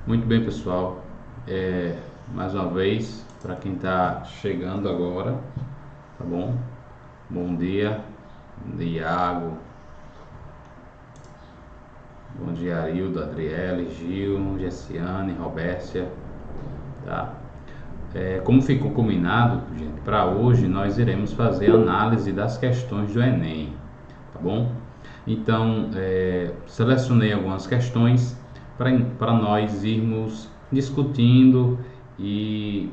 Muito bem, pessoal. Mais uma vez, para quem está chegando agora, tá bom? Bom dia, Iago. Bom dia, Arildo, Adriele, Gil, Gessiane, Robércia, tá? Como ficou combinado, gente, para hoje nós iremos fazer análise das questões do Enem, tá bom? Então, selecionei algumas questões para nós irmos discutindo e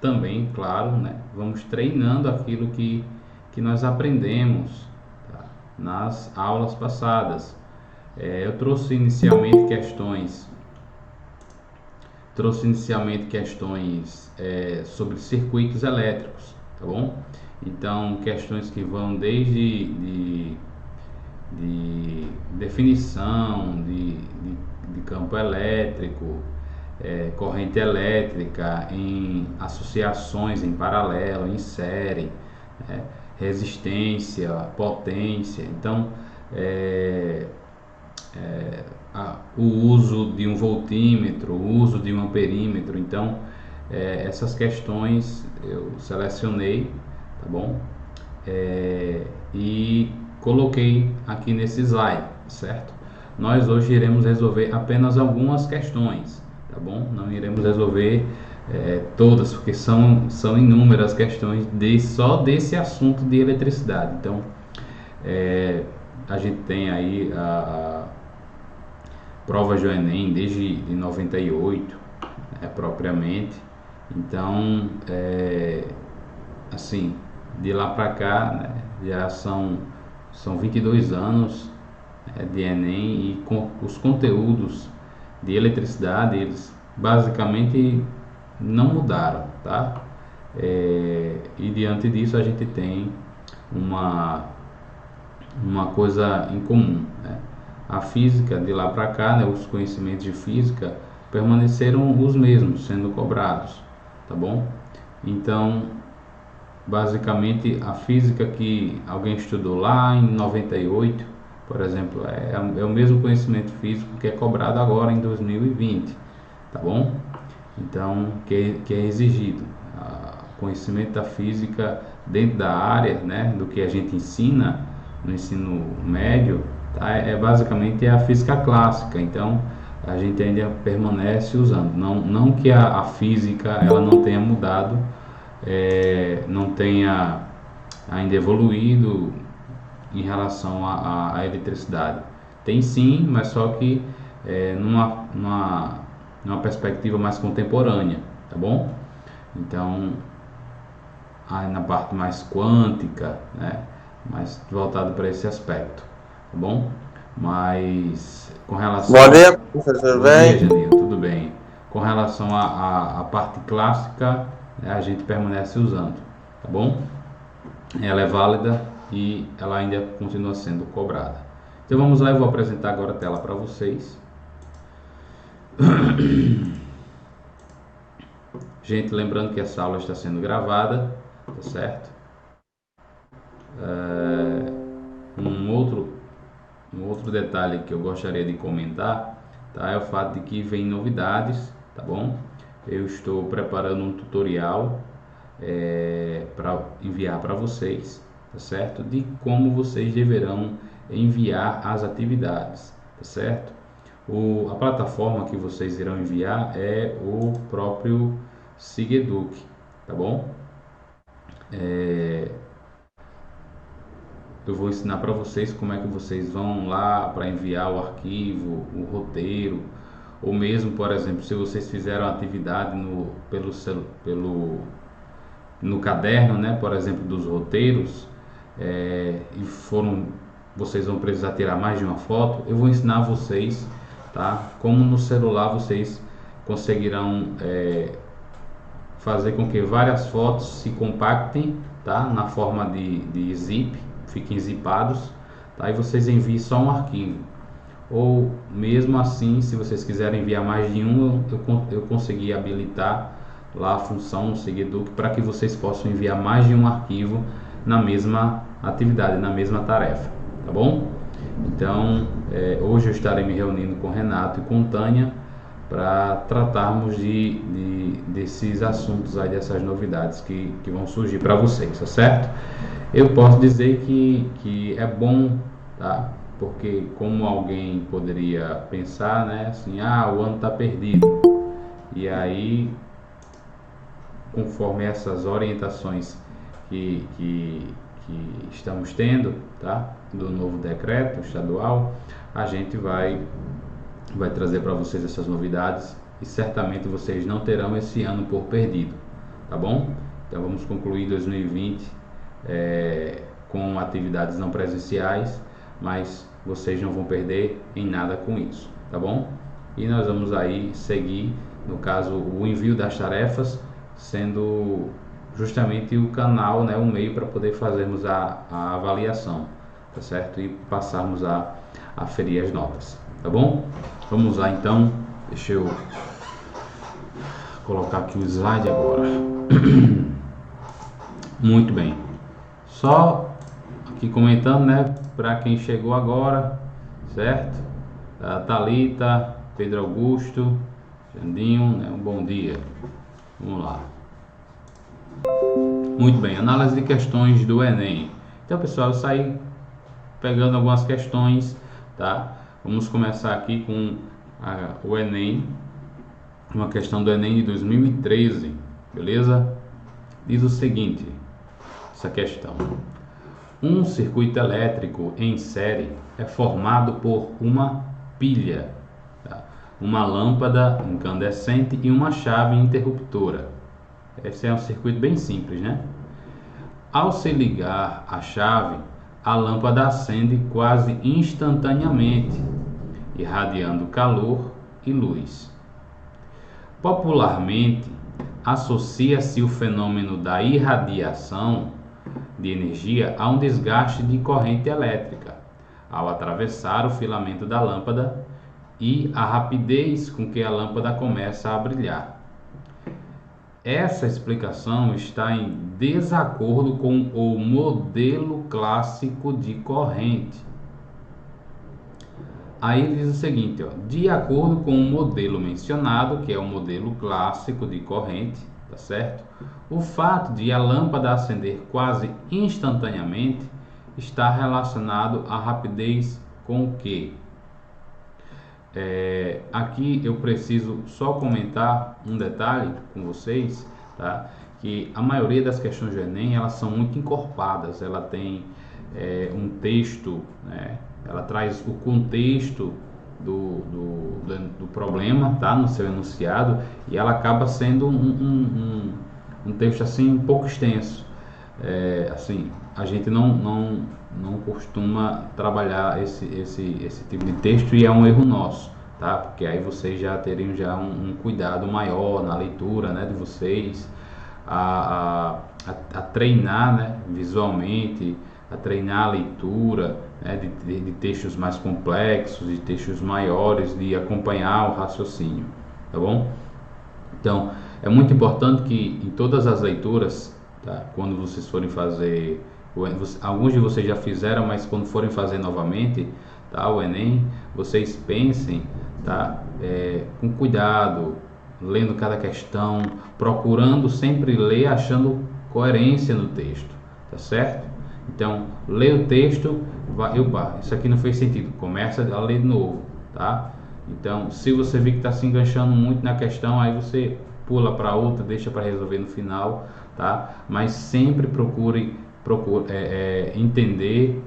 também, claro, né, vamos treinando aquilo que nós aprendemos, tá, nas aulas passadas. Eu trouxe inicialmente questões sobre circuitos elétricos, tá bom? Então, questões que vão desde de definição de campo elétrico, corrente elétrica em associações em paralelo, em série, resistência, potência. Então, o uso de um voltímetro, o uso de um amperímetro. Então, essas questões eu selecionei, tá bom? E coloquei aqui nesse slide, certo? Nós hoje iremos resolver apenas algumas questões, tá bom? Não iremos resolver todas, porque são inúmeras questões só desse assunto de eletricidade. Então, a gente tem aí a provas do Enem desde de 98, propriamente. Então, assim, de lá para cá, né, já são 22 anos de Enem, e com os conteúdos de eletricidade, eles basicamente não mudaram, tá? E diante disso a gente tem uma coisa em comum, né? A física de lá para cá, né, os conhecimentos de física permaneceram os mesmos, sendo cobrados, tá bom? Então, basicamente, a física que alguém estudou lá em 98, por exemplo, é o mesmo conhecimento físico que é cobrado agora em 2020, tá bom? Então, que é exigido. Conhecimento da física dentro da área, né, do que a gente ensina no ensino médio, tá? Basicamente a física clássica. Então, a gente ainda permanece usando. Não que a física ela não tenha mudado, não tenha ainda evoluído em relação à eletricidade. Tem sim, mas só que numa perspectiva mais contemporânea, tá bom? Então, aí na parte mais quântica, né, mais voltado para esse aspecto, tá bom? Mas com relação... Bom dia, professor. Bom dia, Janil, tudo bem? Com relação à parte clássica, né, a gente permanece usando, tá bom? Ela é válida e ela ainda continua sendo cobrada. Então vamos lá, eu vou apresentar agora a tela para vocês. Gente, lembrando que essa aula está sendo gravada, tá certo? Um outro detalhe que eu gostaria de comentar, tá, é o fato de que vem novidades, tá bom? Eu estou preparando um tutorial para enviar para vocês, tá certo? De como vocês deverão enviar as atividades, tá certo? A plataforma que vocês irão enviar é o próprio Sigeduc, tá bom? Eu vou ensinar para vocês como é que vocês vão lá para enviar o arquivo, o roteiro, ou mesmo, por exemplo, se vocês fizeram a atividade no caderno, né, por exemplo, dos roteiros, vocês vão precisar tirar mais de uma foto, eu vou ensinar vocês, tá, como no celular vocês conseguirão fazer com que várias fotos se compactem, tá, na forma de zip, fiquem zipados, tá, e vocês enviem só um arquivo. Ou mesmo assim, se vocês quiserem enviar mais de um, eu consegui habilitar lá a função no Sigeduc para que vocês possam enviar mais de um arquivo na mesma atividade, na mesma tarefa, tá bom? Então, hoje eu estarei me reunindo com Renato e com Tânia para tratarmos desses assuntos aí, dessas novidades que vão surgir para vocês, tá certo? Eu posso dizer que é bom, tá? Porque como alguém poderia pensar, né, assim, o ano está perdido. E aí, conforme essas orientações que estamos tendo, tá, do novo decreto estadual, a gente vai trazer para vocês essas novidades e certamente vocês não terão esse ano por perdido, tá bom? Então vamos concluir 2020 com atividades não presenciais, mas vocês não vão perder em nada com isso, tá bom? E nós vamos aí seguir, no caso, o envio das tarefas, sendo justamente o canal, né, o meio para poder fazermos a avaliação, tá certo? E passarmos a aferir as notas, tá bom? Vamos lá então, deixa eu colocar aqui o slide agora. Muito bem, só aqui comentando, né, para quem chegou agora, certo? Thalita, Pedro Augusto, Jandinho, né, um bom dia. Vamos lá. Muito bem, análise de questões do Enem. Então, pessoal, eu saí pegando algumas questões, tá? Vamos começar aqui com o Enem, uma questão do Enem de 2013, beleza? Diz o seguinte, essa questão: um circuito elétrico em série é formado por uma pilha, tá? Uma lâmpada incandescente e uma chave interruptora. Esse é um circuito bem simples, né? Ao se ligar a chave, a lâmpada acende quase instantaneamente, irradiando calor e luz. Popularmente, associa-se o fenômeno da irradiação de energia a um desgaste de corrente elétrica, ao atravessar o filamento da lâmpada e a rapidez com que a lâmpada começa a brilhar. Essa explicação está em desacordo com o modelo clássico de corrente. Aí ele diz o seguinte, de acordo com o modelo mencionado, que é o modelo clássico de corrente, tá certo? O fato de a lâmpada acender quase instantaneamente está relacionado à rapidez com o quê? Aqui eu preciso só comentar um detalhe com vocês, tá? Que a maioria das questões do Enem, elas são muito encorpadas, ela tem um texto, né? Ela traz o contexto do problema, tá? No seu enunciado, e ela acaba sendo um texto assim um pouco extenso. Assim, a gente não costuma trabalhar esse tipo de texto, e é um erro nosso, tá? Porque aí vocês já teriam um cuidado maior na leitura, né, de vocês, a treinar, né, visualmente, a treinar a leitura, né, de textos mais complexos, de textos maiores, de acompanhar o raciocínio, tá bom? Então, é muito importante que em todas as leituras, tá, quando vocês forem fazer, alguns de vocês já fizeram, mas quando forem fazer novamente, tá, o Enem, vocês pensem, tá, com cuidado, lendo cada questão, procurando sempre ler achando coerência no texto, tá certo? Então, lê o texto, isso aqui não fez sentido, começa a ler de novo, tá? Então, se você vê que está se enganchando muito na questão, aí você pula para outra, deixa para resolver no final, tá? Mas sempre procure entender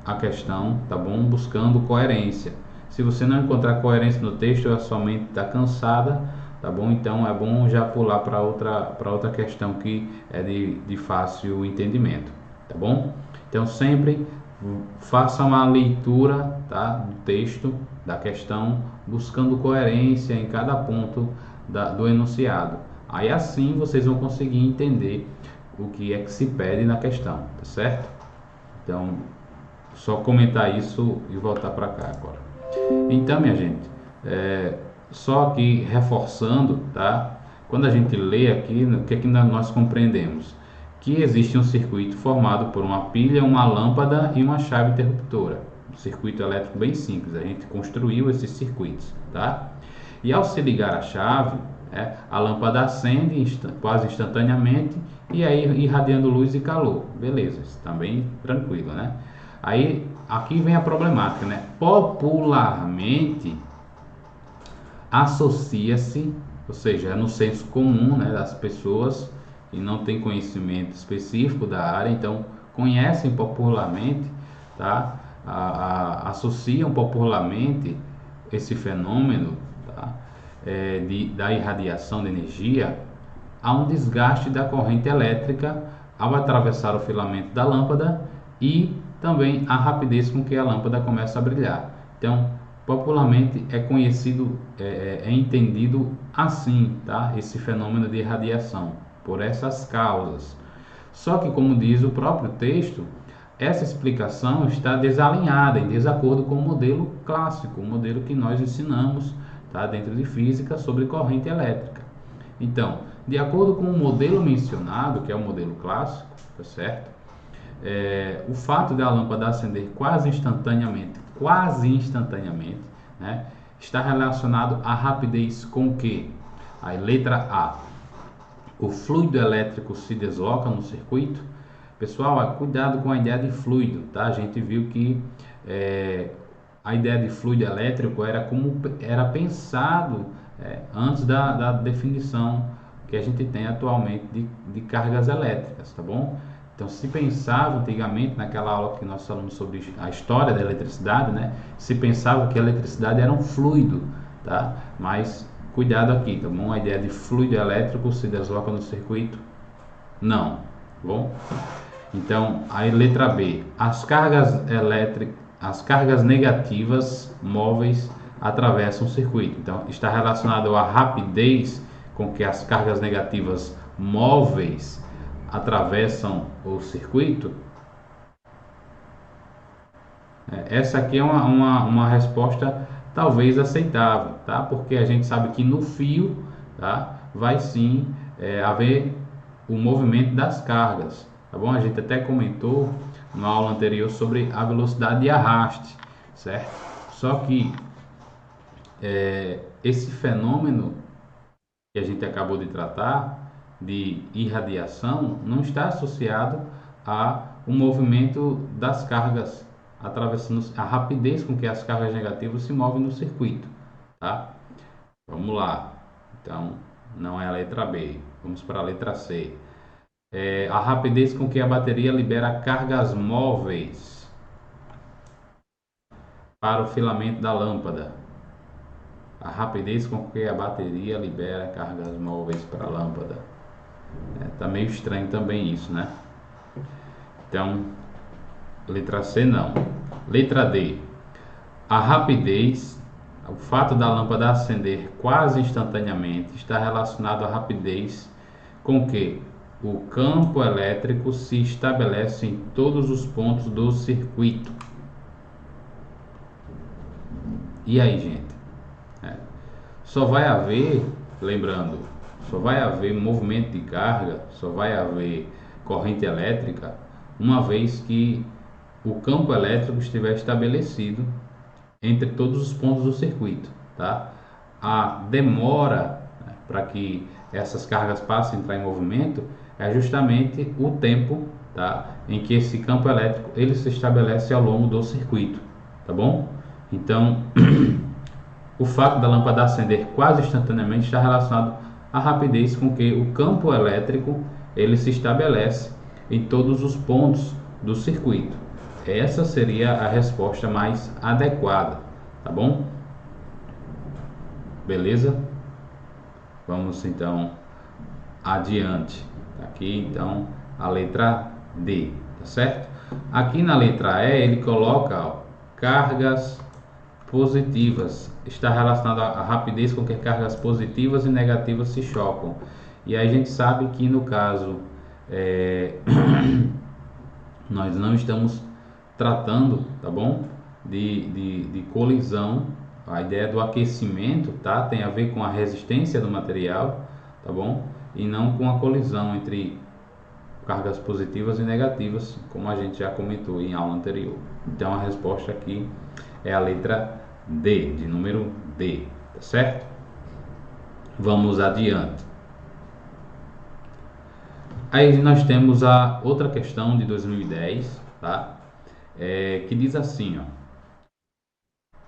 a questão, tá bom? Buscando coerência. Se você não encontrar coerência no texto, a sua mente está cansada, tá bom? Então é bom já pular para outra questão que é de fácil entendimento, tá bom? Então sempre faça uma leitura, tá, do texto, da questão, buscando coerência em cada ponto do enunciado. Aí assim vocês vão conseguir entender o que é que se pede na questão, tá certo? Então, só comentar isso e voltar para cá agora. Então, minha gente, só aqui reforçando, tá? Quando a gente lê aqui, o que é que nós compreendemos? que existe um circuito formado por uma pilha, uma lâmpada e uma chave interruptora. Um circuito elétrico bem simples, a gente construiu esses circuitos, tá? E ao se ligar a chave, a lâmpada acende quase instantaneamente e aí irradiando luz e calor. Beleza, isso também tranquilo, né? Aí aqui vem a problemática, né? Popularmente associa-se, ou seja, é no senso comum, né, das pessoas que não têm conhecimento específico da área, então conhecem popularmente, tá? Associam popularmente esse fenômeno, tá? Da irradiação de energia a um desgaste da corrente elétrica ao atravessar o filamento da lâmpada e também a rapidez com que a lâmpada começa a brilhar. Então, popularmente é conhecido, é entendido assim, tá? Esse fenômeno de irradiação, por essas causas. Só que, como diz o próprio texto, essa explicação está desalinhada, em desacordo com o modelo clássico, o modelo que nós ensinamos, tá, dentro de física sobre corrente elétrica. Então, de acordo com o modelo mencionado, que é o modelo clássico, tá certo? O fato da lâmpada acender quase instantaneamente, né, está relacionado à rapidez com que? A letra A, o fluido elétrico se desloca no circuito. Pessoal, cuidado com a ideia de fluido, tá? A gente viu que a ideia de fluido elétrico era como era pensado antes da definição que a gente tem atualmente de cargas elétricas, tá bom? Então, se pensava antigamente, naquela aula que nós falamos sobre a história da eletricidade, né? Se pensava que a eletricidade era um fluido, tá? Mas cuidado aqui, tá bom? A ideia de fluido elétrico se desloca no circuito? Não, tá bom? Então, a letra B, as cargas negativas móveis atravessam o circuito. Então, está relacionado à rapidez com que as cargas negativas móveis atravessam o circuito? Essa aqui é uma resposta talvez aceitável, tá? Porque a gente sabe que no fio, tá, vai sim haver o movimento das cargas, tá bom? A gente até comentou na aula anterior sobre a velocidade de arraste, certo? Só que esse fenômeno que a gente acabou de tratar, de irradiação, não está associado a o movimento das cargas atravessando a rapidez com que as cargas negativas se movem no circuito, tá? Vamos lá. Então, não é a letra B. Vamos para a letra C. A rapidez com que a bateria libera cargas móveis para o filamento da lâmpada. A rapidez com que a bateria libera cargas móveis para a lâmpada. Tá meio estranho também isso, né? Então, letra C não. Letra D. A rapidez, o fato da lâmpada acender quase instantaneamente está relacionado à rapidez com que o campo elétrico se estabelece em todos os pontos do circuito. E aí, gente? Só vai haver, lembrando, só vai haver movimento de carga, só vai haver corrente elétrica uma vez que o campo elétrico estiver estabelecido entre todos os pontos do circuito, tá? A demora, né, para que essas cargas passem a entrar em movimento é justamente o tempo, tá, em que esse campo elétrico ele se estabelece ao longo do circuito, tá bom? Então, o fato da lâmpada acender quase instantaneamente está relacionado à rapidez com que o campo elétrico ele se estabelece em todos os pontos do circuito. Essa seria a resposta mais adequada, tá bom? Beleza? Vamos então adiante. Aqui então a letra D, tá certo? Aqui na letra E ele coloca, ó, cargas positivas. Está relacionado à rapidez com que cargas positivas e negativas se chocam. E aí a gente sabe que no caso nós não estamos tratando, tá bom? De colisão. A ideia do aquecimento, tá? Tem a ver com a resistência do material, tá bom? E não com a colisão entre cargas positivas e negativas, como a gente já comentou em aula anterior. Então a resposta aqui é a letra D, de número D, tá certo? Vamos adiante. Aí nós temos a outra questão de 2010, tá? Que diz assim, ó: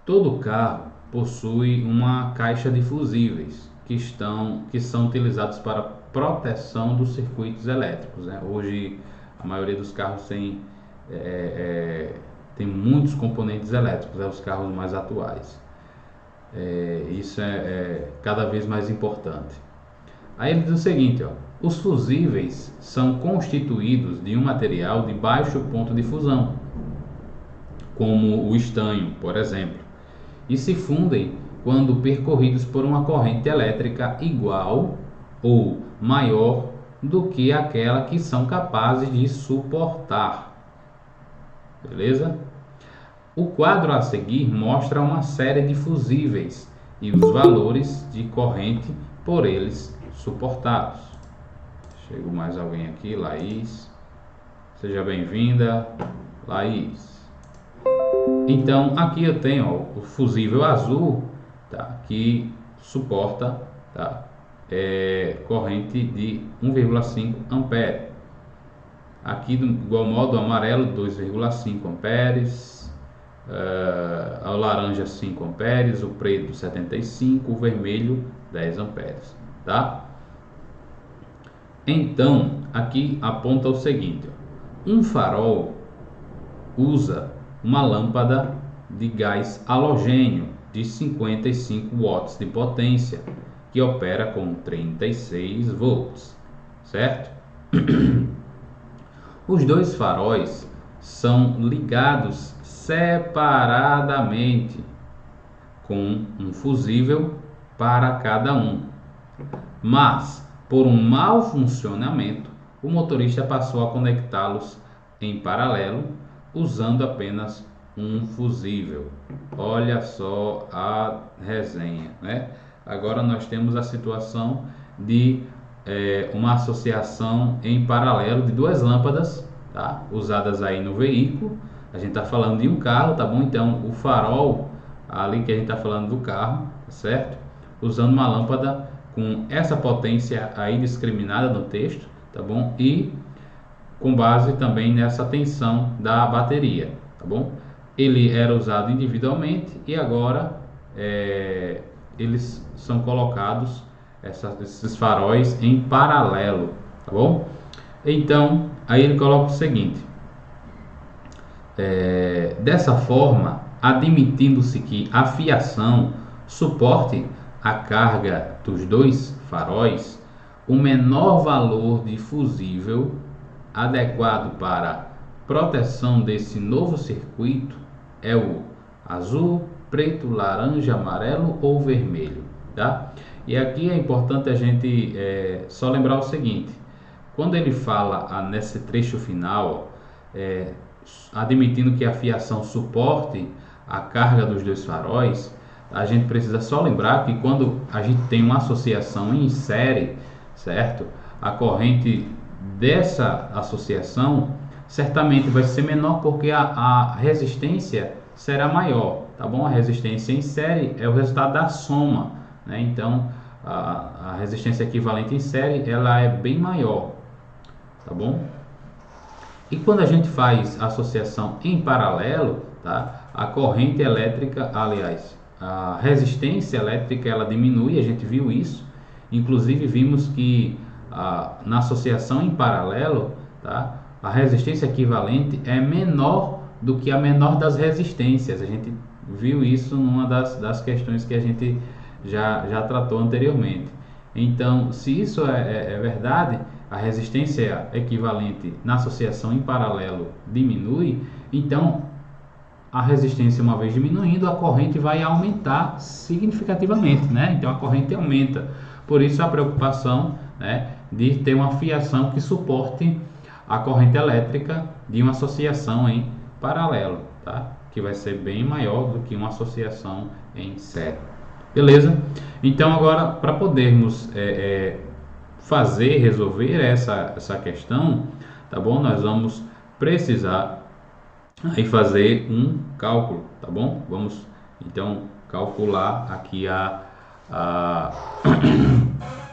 todo carro possui uma caixa de fusíveis que são utilizados para proteção dos circuitos elétricos, né? Hoje a maioria dos carros tem muitos componentes elétricos, os carros mais atuais. Isso é cada vez mais importante. Aí ele diz o seguinte, ó: os fusíveis são constituídos de um material de baixo ponto de fusão, como o estanho, por exemplo, e se fundem quando percorridos por uma corrente elétrica igual ou maior do que aquela que são capazes de suportar. Beleza? O quadro a seguir mostra uma série de fusíveis e os valores de corrente por eles suportados. Chegou mais alguém aqui, Laís. Seja bem-vinda, Laís. Então aqui eu tenho, ó, o fusível azul, tá, que suporta, tá, corrente de 1,5 ampere. Aqui do igual modo, o amarelo 2,5 amperes, o laranja 5 amperes, o preto 75, o vermelho 10 amperes, tá? Então aqui aponta o seguinte, ó: um farol usa uma lâmpada de gás halogênio de 55 watts de potência, que opera com 36 volts, certo? Os dois faróis são ligados separadamente, com um fusível para cada um. Mas, por um mau funcionamento, o motorista passou a conectá-los em paralelo, usando apenas um fusível. Olha só a resenha, né? Agora nós temos a situação de uma associação em paralelo de duas lâmpadas, tá, usadas aí no veículo. A gente está falando de um carro, tá bom? Então o farol ali que a gente está falando do carro, certo? Usando uma lâmpada com essa potência aí discriminada no texto, tá bom? E com base também nessa tensão da bateria, tá bom? Ele era usado individualmente e agora eles são colocados, esses faróis, em paralelo, tá bom? Então, aí ele coloca o seguinte: dessa forma, admitindo-se que a fiação suporte a carga dos dois faróis, o menor valor de fusível adequado para proteção desse novo circuito é o azul, preto, laranja, amarelo ou vermelho, tá? E aqui é importante a gente só lembrar o seguinte: quando ele fala nesse trecho final, admitindo que a fiação suporte a carga dos dois faróis, a gente precisa só lembrar que quando a gente tem uma associação em série, certo? A corrente dessa associação certamente vai ser menor, porque a resistência será maior, tá bom? A resistência em série é o resultado da soma, né? Então a resistência equivalente em série, ela é bem maior, tá bom? E quando a gente faz associação em paralelo, tá? A corrente elétrica, aliás, a resistência elétrica, ela diminui, a gente viu isso. Inclusive vimos que na associação em paralelo, tá, a resistência equivalente é menor do que a menor das resistências. A gente viu isso numa das questões que a gente já tratou anteriormente. Então, se isso é verdade, a resistência equivalente na associação em paralelo diminui, então a resistência, uma vez diminuindo, a corrente vai aumentar significativamente, né? Então a corrente aumenta. Por isso a preocupação, né, de ter uma fiação que suporte a corrente elétrica de uma associação em paralelo, tá? Que vai ser bem maior do que uma associação em série. Beleza? Então agora, para podermos resolver essa questão, tá bom? Nós vamos precisar aí fazer um cálculo, tá bom? Vamos então calcular aqui a,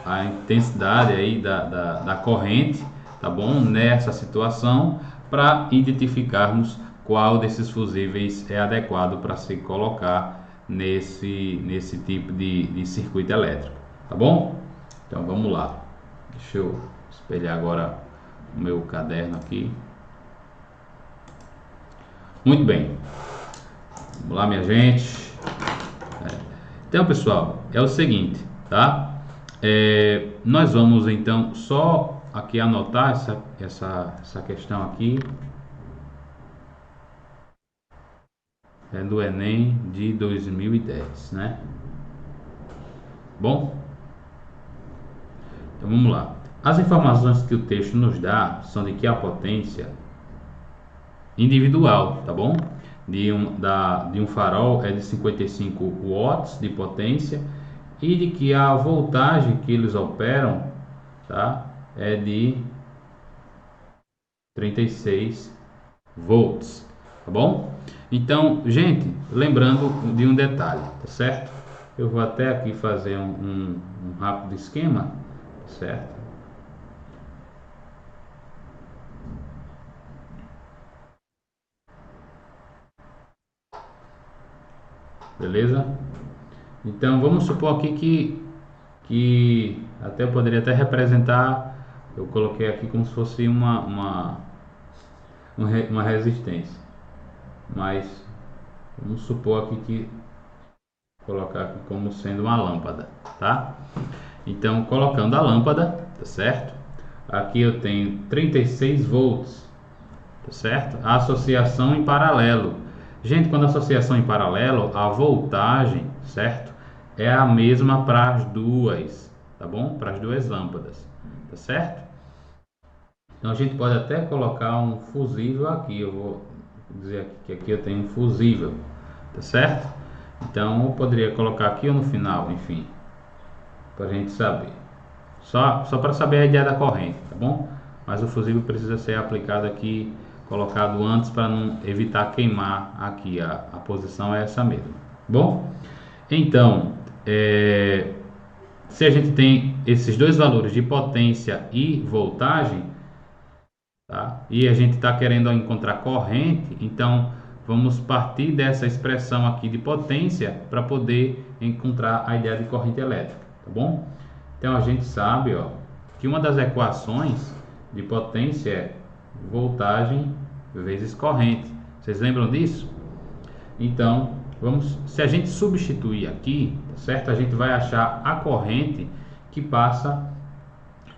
a intensidade aí da corrente, tá bom? Nessa situação, para identificarmos qual desses fusíveis é adequado para se colocar nesse tipo de circuito elétrico, tá bom? Então vamos lá. Deixa eu espelhar agora o meu caderno aqui. Muito bem. Vamos lá, minha gente. Então, pessoal, é o seguinte, tá? Nós vamos então só aqui anotar essa questão aqui. É do Enem de 2010, né? Bom, então vamos lá. As informações que o texto nos dá são de que a potência individual, tá bom? De um farol é de 55 watts de potência e de que a voltagem que eles operam, tá? É de 36 volts, tá bom? Então, gente, lembrando de um detalhe, tá certo? Eu vou até aqui fazer um rápido esquema, certo? Beleza? Então, vamos supor aqui que até eu poderia até representar, eu coloquei aqui como se fosse uma resistência, mas vamos supor aqui que colocar aqui como sendo uma lâmpada, tá? Então, colocando a lâmpada, tá certo? Aqui eu tenho 36 volts, tá certo? A associação em paralelo. Gente, quando a associação em paralelo, a voltagem, certo? É a mesma para as duas, tá bom? Para as duas lâmpadas, tá certo? Então a gente pode até colocar um fusível aqui. Eu vou dizer aqui que aqui eu tenho um fusível, tá certo? Então eu poderia colocar aqui ou no final, enfim, para a gente saber. Só para saber a ideia da corrente, tá bom? Mas o fusível precisa ser aplicado aqui, colocado antes para não evitar queimar aqui. A posição é essa mesmo. Bom, então, se a gente tem esses dois valores de potência e voltagem, tá? E a gente está querendo encontrar corrente, então vamos partir dessa expressão aqui de potência para poder encontrar a ideia de corrente elétrica, tá bom? Então a gente sabe, ó, que uma das equações de potência é voltagem vezes corrente. Vocês lembram disso? Então, se a gente substituir aqui, tá certo? A gente vai achar a corrente que passa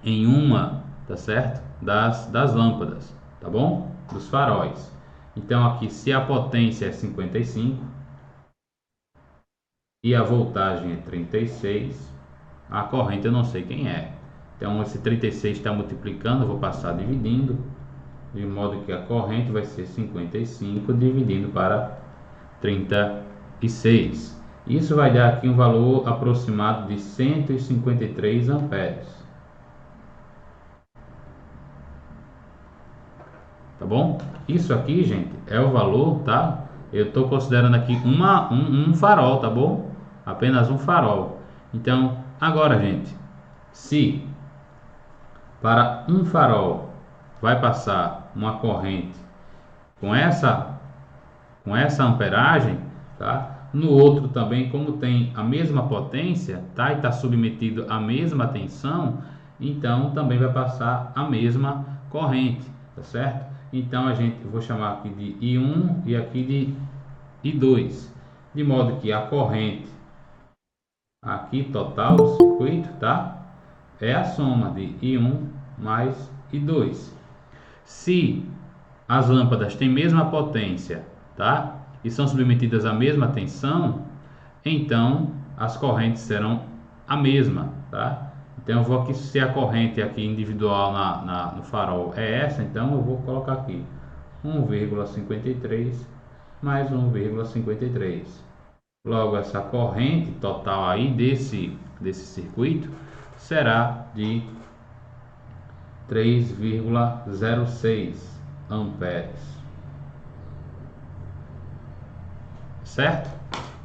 em uma, tá certo? Das lâmpadas, tá bom? Dos faróis. Então aqui, se a potência é 55 e a voltagem é 36, a corrente eu não sei quem é. Então esse 36 está multiplicando, eu vou passar dividindo, de modo que a corrente vai ser 55 dividindo para 36. Isso vai dar aqui um valor aproximado de 153 amperes. Tá bom? Isso aqui, gente, é o valor, tá? Eu estou considerando aqui um farol, tá bom? Apenas um farol. Então, agora, gente, se para um farol vai passar uma corrente com essa amperagem, tá? No outro também, como tem a mesma potência, tá? E está submetido à mesma tensão, então também vai passar a mesma corrente, tá certo? Então a gente vou chamar aqui de I1 e aqui de I2, de modo que a corrente aqui total do circuito, tá? É a soma de I1 mais I2. Se as lâmpadas têm mesma potência, tá? E são submetidas à mesma tensão, então as correntes serão a mesma, tá? Então eu vou aqui, se a corrente aqui individual no farol é essa, então eu vou colocar aqui 1,53 mais 1,53. Logo, essa corrente total aí desse circuito será de 3,06 amperes. Certo?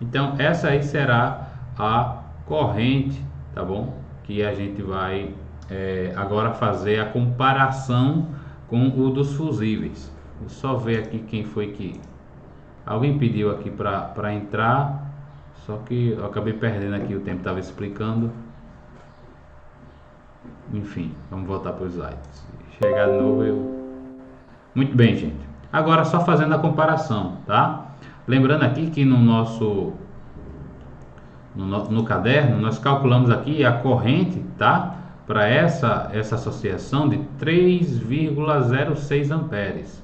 Então essa aí será a corrente, tá bom? Que a gente vai agora fazer a comparação com o dos fusíveis. Vou só ver aqui quem foi que... Alguém pediu aqui para entrar, só que eu acabei perdendo aqui o tempo, estava explicando. Enfim, vamos voltar para os slides. Chegar de novo eu... Muito bem, gente. Agora só fazendo a comparação, tá? Lembrando aqui que no nosso no caderno nós calculamos aqui a corrente, tá? Para essa associação de 3,06 amperes.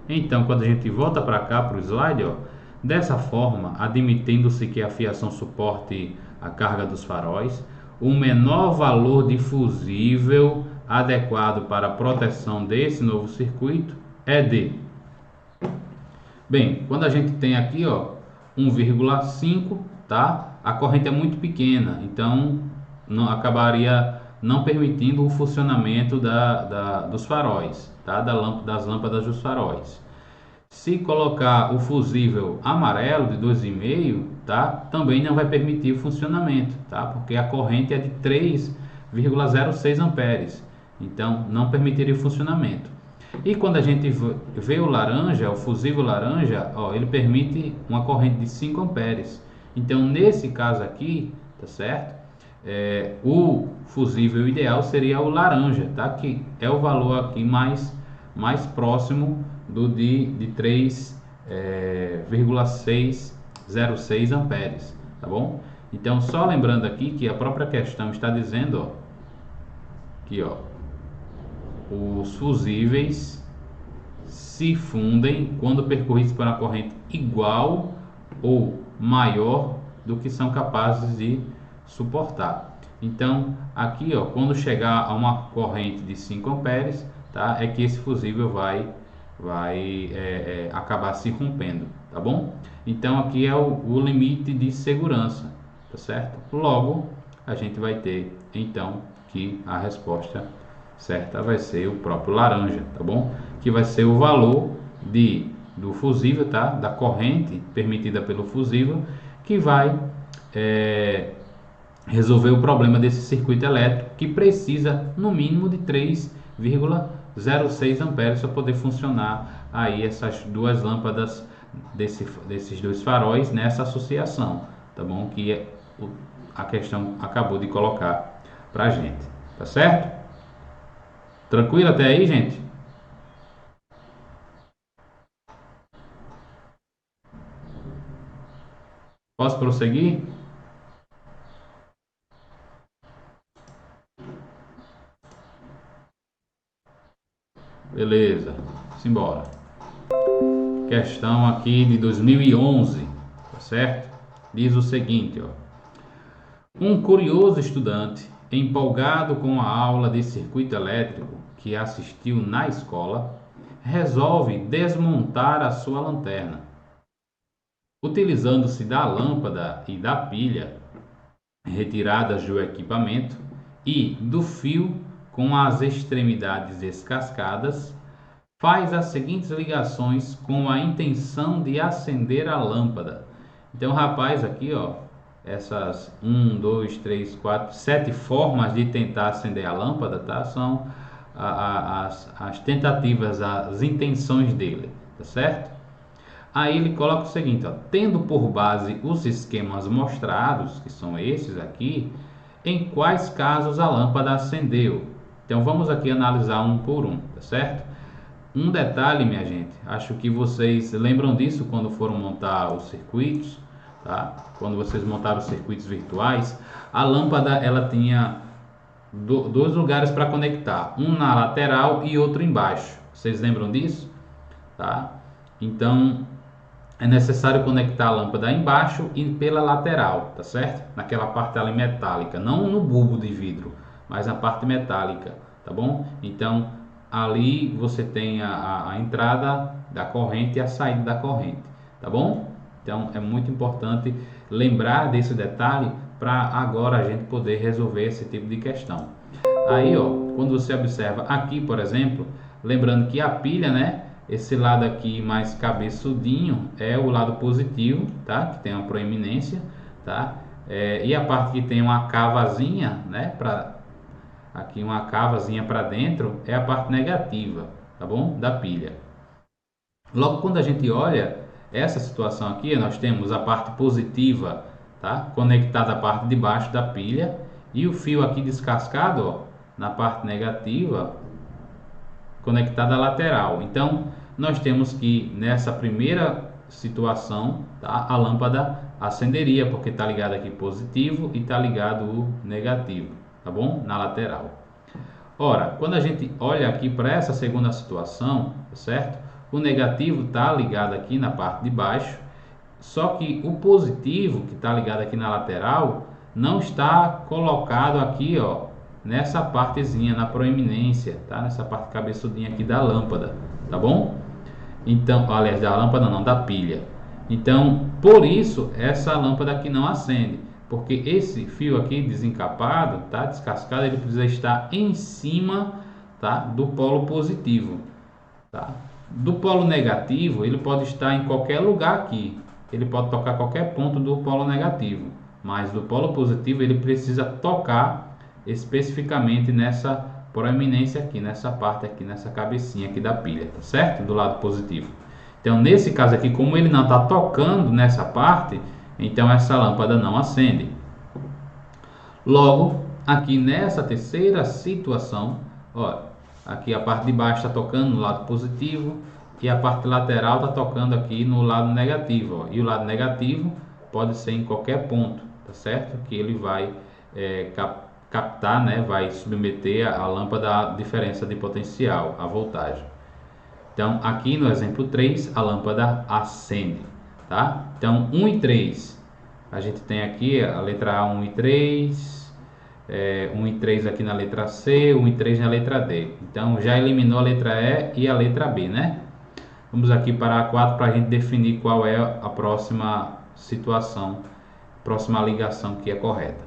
Então, quando a gente volta para cá para o slide, ó, dessa forma, admitindo-se que a fiação suporte a carga dos faróis, o menor valor de fusível adequado para a proteção desse novo circuito é de... Bem, quando a gente tem aqui, ó, 1,5, tá? A corrente é muito pequena, então não acabaria não permitindo o funcionamento dos faróis, tá? Das lâmpadas dos faróis. Se colocar o fusível amarelo de 2,5, tá? Também não vai permitir o funcionamento, tá? Porque a corrente é de 3,06 amperes, então não permitiria o funcionamento. E quando a gente vê o laranja, o fusível laranja, ó, ele permite uma corrente de 5 amperes. Então nesse caso aqui, tá certo? O fusível ideal seria o laranja, tá? Que é o valor aqui mais próximo do de 3,606 amperes, tá bom? Então só lembrando aqui que a própria questão está dizendo, ó, aqui, ó, os fusíveis se fundem quando percorridos por uma corrente igual ou maior do que são capazes de suportar. Então aqui, ó, quando chegar a uma corrente de 5 amperes, tá, é que esse fusível vai acabar se rompendo, tá bom? Então aqui é o limite de segurança, tá certo? Logo a gente vai ter então que a resposta certa vai ser o próprio laranja, tá bom? Que vai ser o valor do fusível, tá? Da corrente permitida pelo fusível, que vai resolver o problema desse circuito elétrico, que precisa no mínimo de 3,06 amperes para poder funcionar aí essas duas lâmpadas desses dois faróis nessa associação, tá bom? Que a questão acabou de colocar pra gente, tá certo? Tranquilo até aí, gente? Posso prosseguir? Beleza, simbora. Questão aqui de 2011, tá certo? Diz o seguinte, ó. Um curioso estudante, empolgado com a aula de circuito elétrico que assistiu na escola, resolve desmontar a sua lanterna. Utilizando-se da lâmpada e da pilha retiradas do equipamento e do fio com as extremidades descascadas, faz as seguintes ligações com a intenção de acender a lâmpada. Então, rapaz, aqui, ó, essas 1, 2, 3, 4, 7 formas de tentar acender a lâmpada, tá? São as tentativas, as intenções dele, tá certo? Aí ele coloca o seguinte, ó, tendo por base os esquemas mostrados, que são esses aqui, em quais casos a lâmpada acendeu. Então vamos aqui analisar um por um, tá certo? Um detalhe, minha gente, acho que vocês lembram disso quando foram montar os circuitos, tá? Quando vocês montaram os circuitos virtuais, a lâmpada ela tinha dois lugares para conectar, um na lateral e outro embaixo. Vocês lembram disso? Tá? Então é necessário conectar a lâmpada embaixo e pela lateral, tá certo? Naquela parte ali metálica, não no bulbo de vidro, mas na parte metálica, tá bom? Então ali você tem a entrada da corrente e a saída da corrente, tá bom? Então é muito importante lembrar desse detalhe para agora a gente poder resolver esse tipo de questão. Aí, ó, quando você observa aqui, por exemplo, lembrando que a pilha, né, esse lado aqui mais cabeçudinho é o lado positivo, tá? Que tem uma proeminência, tá? E a parte que tem uma cavazinha, né, aqui uma cavazinha para dentro é a parte negativa, tá bom? Da pilha. Logo, quando a gente olha essa situação aqui, nós temos a parte positiva, tá? Conectada à parte de baixo da pilha e o fio aqui descascado, ó, na parte negativa, conectada à lateral. Então, nós temos que nessa primeira situação, tá? A lâmpada acenderia porque está ligado aqui positivo e está ligado o negativo, tá bom? Na lateral. Ora, quando a gente olha aqui para essa segunda situação, certo? O negativo está ligado aqui na parte de baixo, só que o positivo, que está ligado aqui na lateral, não está colocado aqui, ó, nessa partezinha, na proeminência, tá? Nessa parte cabeçudinha aqui da lâmpada, tá bom? Então, aliás, da lâmpada não, da pilha. Então, por isso, essa lâmpada aqui não acende, porque esse fio aqui desencapado, tá? Descascado, ele precisa estar em cima, tá? Do polo positivo, tá? Do polo negativo, ele pode estar em qualquer lugar aqui, ele pode tocar qualquer ponto do polo negativo, mas do polo positivo ele precisa tocar especificamente nessa proeminência aqui, nessa parte aqui, nessa cabecinha aqui da pilha, tá certo? Do lado positivo. Então, nesse caso aqui, como ele não está tocando nessa parte, então essa lâmpada não acende. Logo, aqui nessa terceira situação, ó, aqui a parte de baixo está tocando no lado positivo e a parte lateral está tocando aqui no lado negativo, ó. E o lado negativo pode ser em qualquer ponto, tá certo? Que ele vai captar, né? Vai submeter a lâmpada à diferença de potencial, a voltagem. Então, aqui no exemplo 3, a lâmpada acende, tá? Então, 1 e 3, a gente tem aqui a letra A, 1 e 3, 1 e 3 aqui na letra C, 1 e 3 na letra D. Então, já eliminou a letra E e a letra B, né? Vamos aqui para a 4 para a gente definir qual é a próxima situação, próxima ligação que é correta.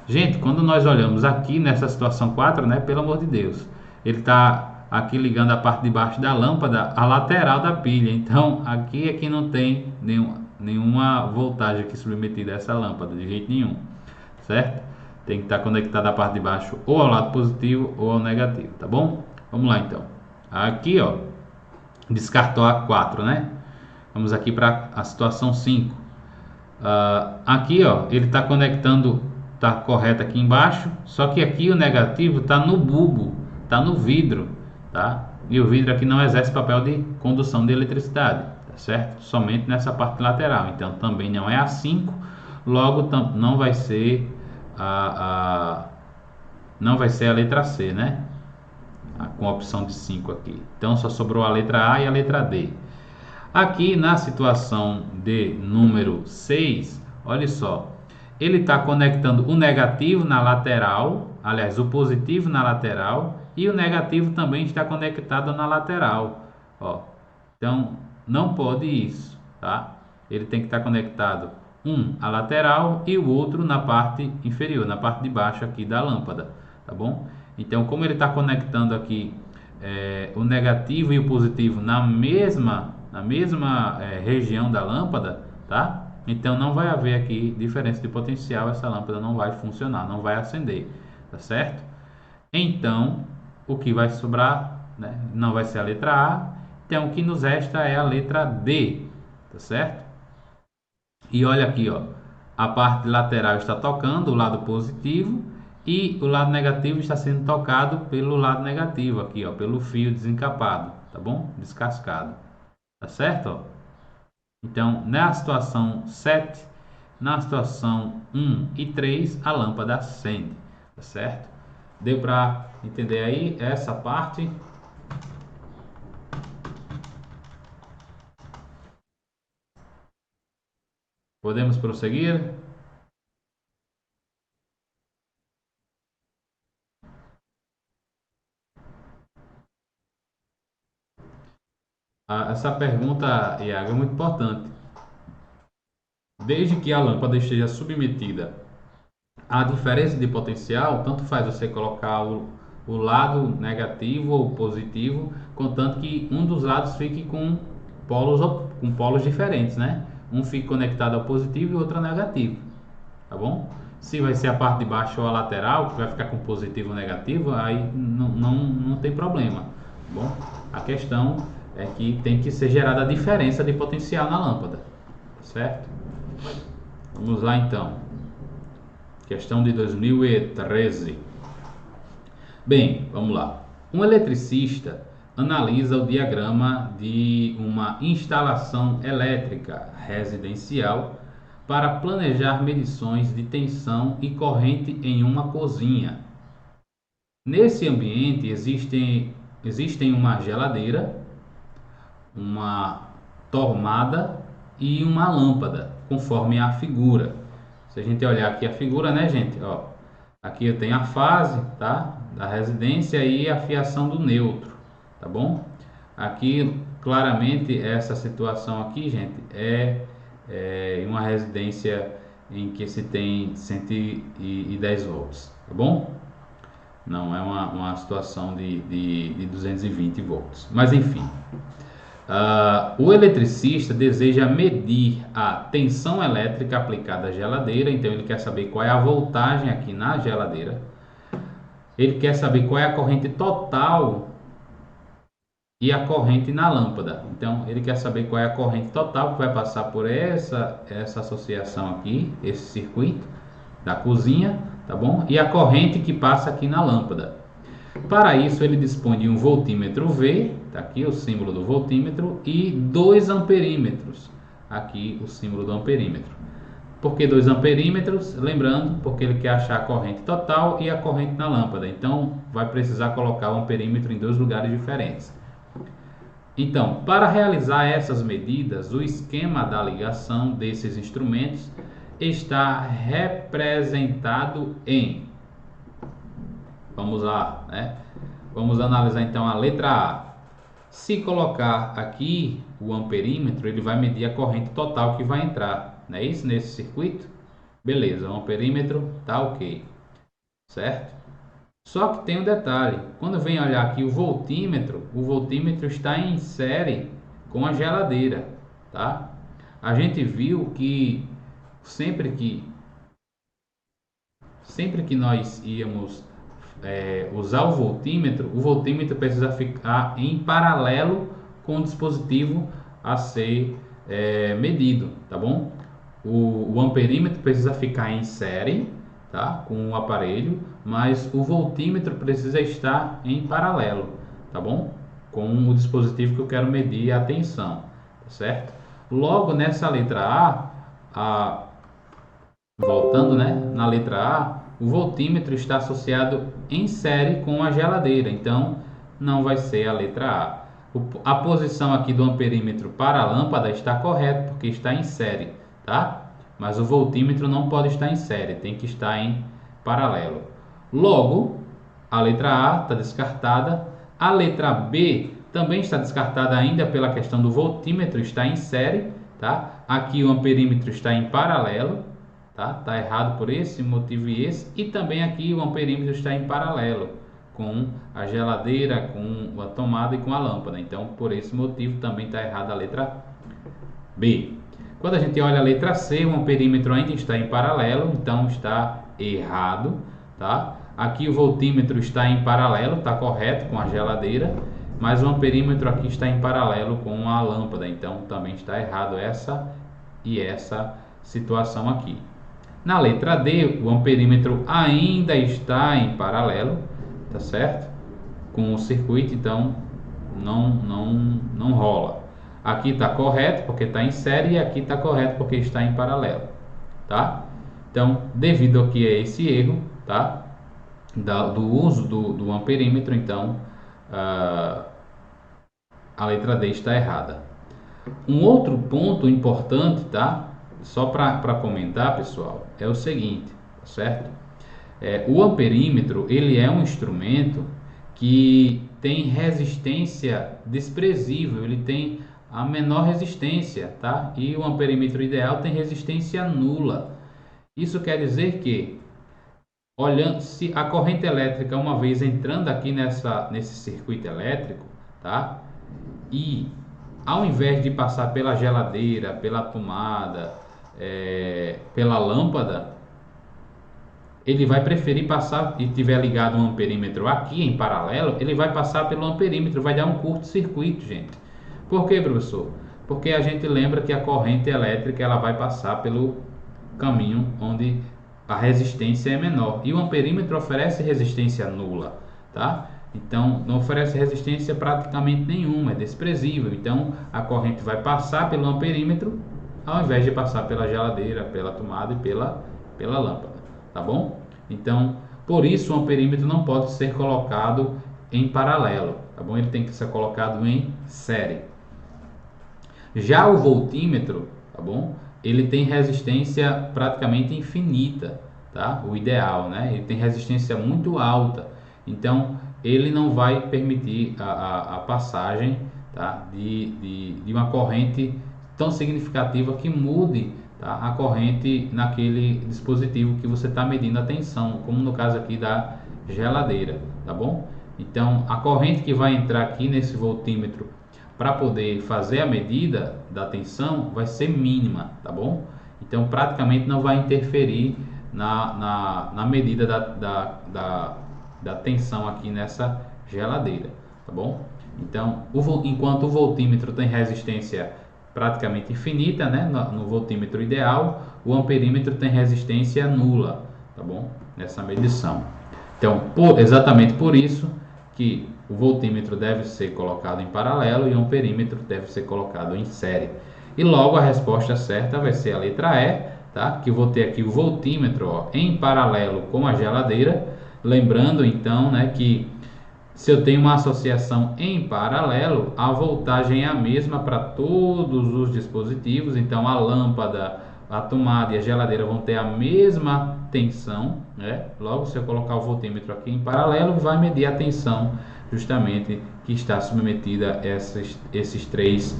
Gente, quando nós olhamos aqui nessa situação 4, né, pelo amor de Deus, ele está aqui ligando a parte de baixo da lâmpada à lateral da pilha. Então, aqui é que não tem nenhuma voltagem aqui submetida a essa lâmpada, de jeito nenhum, certo? Tem que estar conectada a parte de baixo ou ao lado positivo ou ao negativo, tá bom? Vamos lá então. Aqui, ó, descartou a 4, né? Vamos aqui para a situação 5. Aqui, ó, ele está conectando, tá correto aqui embaixo, só que aqui o negativo está no bulbo, está no vidro, tá? E o vidro aqui não exerce papel de condução de eletricidade, tá certo? Somente nessa parte lateral. Então também não é a 5, logo não vai ser não vai ser a letra C, né? Com a opção de 5 aqui. Então só sobrou a letra A e a letra D. Aqui na situação de número 6, olha só, ele está conectando o negativo na lateral, aliás, o positivo na lateral, e o negativo também está conectado na lateral, ó. Então, não pode isso, tá? Ele tem que estar conectado um à lateral e o outro na parte inferior, na parte de baixo aqui da lâmpada, tá bom? Então, como ele está conectando aqui o negativo e o positivo na mesma região da lâmpada, tá? Então não vai haver aqui diferença de potencial, essa lâmpada não vai funcionar, não vai acender, tá certo? Então, o que vai sobrar, né, não vai ser a letra A, então o que nos resta é a letra D, tá certo? E olha aqui, ó, a parte lateral está tocando o lado positivo e o lado negativo está sendo tocado pelo lado negativo aqui, ó, pelo fio desencapado, tá bom? Descascado. Tá certo? Ó? Então, na situação 7, na situação 1 e 3, a lâmpada acende, tá certo? Deu para entender aí essa parte? Podemos prosseguir? Essa pergunta, Iago, é muito importante. Desde que a lâmpada esteja submetida à diferença de potencial, tanto faz você colocar o lado negativo ou positivo, contanto que um dos lados fique com polos diferentes, né? Um fique conectado ao positivo e o outro ao negativo, tá bom? Se vai ser a parte de baixo ou a lateral, que vai ficar com positivo ou negativo, aí não tem problema, tá bom? A questão é que tem que ser gerada a diferença de potencial na lâmpada, certo? Vamos lá então. Questão de 2013. Bem, vamos lá. Um eletricista analisa o diagrama de uma instalação elétrica residencial para planejar medições de tensão e corrente em uma cozinha. Nesse ambiente existem uma geladeira, uma tomada e uma lâmpada, conforme a figura. Se a gente olhar aqui a figura, né, gente? Ó, aqui eu tenho a fase, tá? Da residência e a fiação do neutro, tá bom? Aqui, claramente, essa situação aqui, gente, é uma residência em que se tem 110 volts, tá bom? Não é uma situação de 220 volts. Mas, enfim. O eletricista deseja medir a tensão elétrica aplicada à geladeira, então ele quer saber qual é a voltagem aqui na geladeira. Ele quer saber qual é a corrente total e a corrente na lâmpada. Então ele quer saber qual é a corrente total que vai passar por essa associação aqui, esse circuito da cozinha, tá bom? E a corrente que passa aqui na lâmpada. Para isso ele dispõe de um voltímetro V, tá aqui o símbolo do voltímetro, e 2 amperímetros, aqui o símbolo do amperímetro. Por que 2 amperímetros? Lembrando, porque ele quer achar a corrente total e a corrente na lâmpada. Então vai precisar colocar o amperímetro em 2 lugares diferentes. Então, para realizar essas medidas, o esquema da ligação desses instrumentos está representado em... Vamos lá, né? Vamos analisar então a letra A. Se colocar aqui o amperímetro, ele vai medir a corrente total que vai entrar, não é isso? Nesse circuito? Beleza, o amperímetro tá ok, certo? Só que tem um detalhe, quando vem olhar aqui o voltímetro está em série com a geladeira, tá? A gente viu que sempre que nós íamos usar o voltímetro precisa ficar em paralelo com o dispositivo a ser medido, tá bom? O amperímetro precisa ficar em série, tá? Com o aparelho, mas o voltímetro precisa estar em paralelo, tá bom? Com o dispositivo que eu quero medir a tensão, tá certo? Logo nessa letra voltando, né, na letra A, o voltímetro está associado em série com a geladeira, então não vai ser a letra A. A posição aqui do amperímetro para a lâmpada está correta, porque está em série, tá? Mas o voltímetro não pode estar em série, tem que estar em paralelo. Logo, a letra A está descartada. A letra B também está descartada ainda pela questão do voltímetro estar em série, tá? Aqui o amperímetro está em paralelo, tá? Tá errado por esse motivo e esse. E também aqui o amperímetro está em paralelo com a geladeira, com a tomada e com a lâmpada. Então, por esse motivo também está errada a letra B. Quando a gente olha a letra C, o amperímetro ainda está em paralelo, então está errado, tá? Aqui o voltímetro está em paralelo, está correto com a geladeira, mas o amperímetro aqui está em paralelo com a lâmpada, então também está errado essa e essa situação aqui. Na letra D, o amperímetro ainda está em paralelo, tá certo? Com o circuito, então não rola. Aqui está correto porque está em série e aqui está correto porque está em paralelo, tá? Então, devido aqui a esse erro, tá? Do uso do amperímetro, então a letra D está errada. Um outro ponto importante, tá? Só para comentar, pessoal, é o seguinte, tá certo? O amperímetro, ele é um instrumento que tem resistência desprezível, ele tem a menor resistência, tá? E o amperímetro ideal tem resistência nula. Isso quer dizer que, olhando se a corrente elétrica, uma vez entrando aqui nesse circuito elétrico, tá? E ao invés de passar pela geladeira, pela tomada, pela lâmpada, ele vai preferir passar, e tiver ligado um amperímetro aqui em paralelo, ele vai passar pelo amperímetro, vai dar um curto-circuito, gente. Por quê, professor? Porque a gente lembra que a corrente elétrica ela vai passar pelo caminho onde a resistência é menor, e o amperímetro oferece resistência nula, tá? Então não oferece resistência praticamente nenhuma, é desprezível. Então a corrente vai passar pelo amperímetro ao invés de passar pela geladeira, pela tomada e pela lâmpada, tá bom? Então por isso o amperímetro não pode ser colocado em paralelo, tá bom? Ele tem que ser colocado em série. Já o voltímetro, tá bom? Ele tem resistência praticamente infinita, tá? O ideal, né? Ele tem resistência muito alta, então ele não vai permitir a passagem, tá? de uma corrente tão significativa que mude, tá? A corrente naquele dispositivo que você está medindo a tensão, como no caso aqui da geladeira, tá bom? Então a corrente que vai entrar aqui nesse voltímetro para poder fazer a medida da tensão vai ser mínima, tá bom? Então praticamente não vai interferir na medida da tensão aqui nessa geladeira, tá bom? Então enquanto o voltímetro tem resistência praticamente infinita, né, no voltímetro ideal, o amperímetro tem resistência nula, tá bom? Nessa medição. Então exatamente por isso que o voltímetro deve ser colocado em paralelo e o amperímetro deve ser colocado em série. E logo a resposta certa vai ser a letra E, tá? Que eu vou ter aqui o voltímetro, ó, em paralelo com a geladeira. Lembrando então, né, que se eu tenho uma associação em paralelo, a voltagem é a mesma para todos os dispositivos. Então a lâmpada, a tomada e a geladeira vão ter a mesma tensão, né? Logo, se eu colocar o voltímetro aqui em paralelo, vai medir a tensão justamente que está submetida a esses três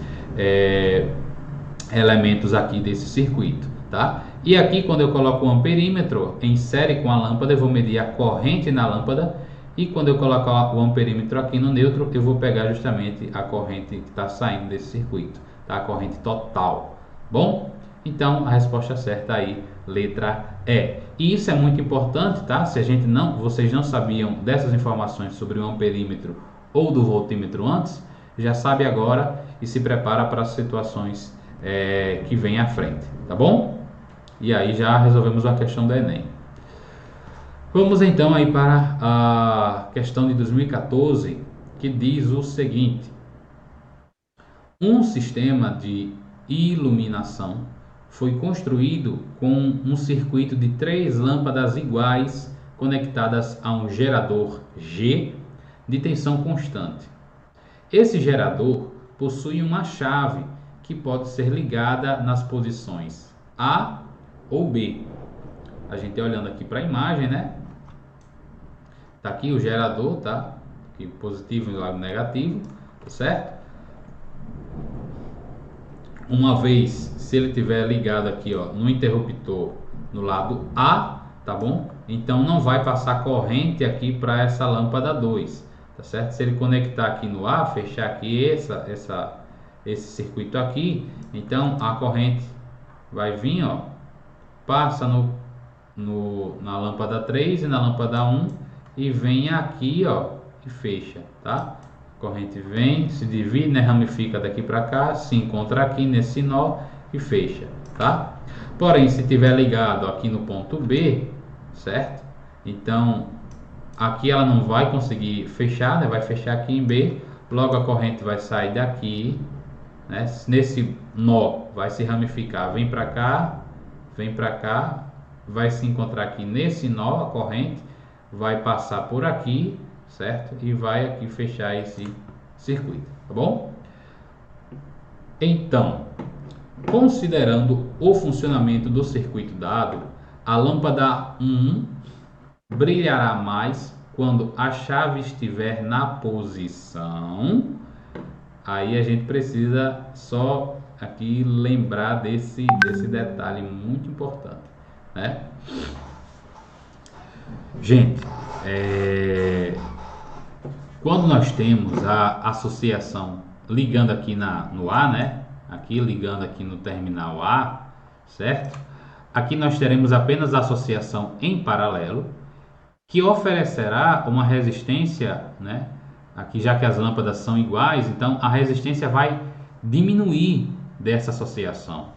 elementos aqui desse circuito, tá? E aqui, quando eu coloco o amperímetro em série com a lâmpada, eu vou medir a corrente na lâmpada, e quando eu colocar o amperímetro aqui no neutro, eu vou pegar justamente a corrente que está saindo desse circuito, tá? A corrente total. Bom, então a resposta certa aí, letra E. E isso é muito importante, tá? Se vocês não sabiam dessas informações sobre o amperímetro ou do voltímetro antes, já sabe agora e se prepara para as situações que vem à frente, tá bom? E aí já resolvemos a questão do Enem. Vamos então aí para a questão de 2014, que diz o seguinte: um sistema de iluminação foi construído com um circuito de 3 lâmpadas iguais conectadas a um gerador G de tensão constante. Esse gerador possui uma chave que pode ser ligada nas posições A ou B. A gente olhando aqui para a imagem, né? Tá aqui o gerador, tá? Aqui positivo e lado negativo, tá certo? Uma vez, se ele tiver ligado aqui, ó, no interruptor no lado A, tá bom? Então não vai passar corrente aqui para essa lâmpada 2, tá certo? Se ele conectar aqui no A, fechar aqui esse circuito aqui, então a corrente vai vir, ó, passa na lâmpada 3 e na lâmpada 1 e vem aqui, ó, e fecha, tá? A corrente vem, se divide, né, ramifica daqui para cá, se encontra aqui nesse nó e fecha, tá? Porém, se tiver ligado aqui no ponto B, certo? Então, aqui ela não vai conseguir fechar, né? Vai fechar aqui em B, logo a corrente vai sair daqui, né? Nesse nó vai se ramificar, vem para cá, vai se encontrar aqui nesse nó, a corrente vai passar por aqui, certo? E vai aqui fechar esse circuito, tá bom? Então, considerando o funcionamento do circuito dado, a lâmpada 1 brilhará mais quando a chave estiver na posição. Aí a gente precisa só aqui lembrar desse detalhe muito importante, né? Gente, quando nós temos a associação ligando aqui no A, né? Aqui ligando aqui no terminal A, certo? Aqui nós teremos apenas a associação em paralelo, que oferecerá uma resistência, né? Aqui, já que as lâmpadas são iguais, então a resistência vai diminuir dessa associação.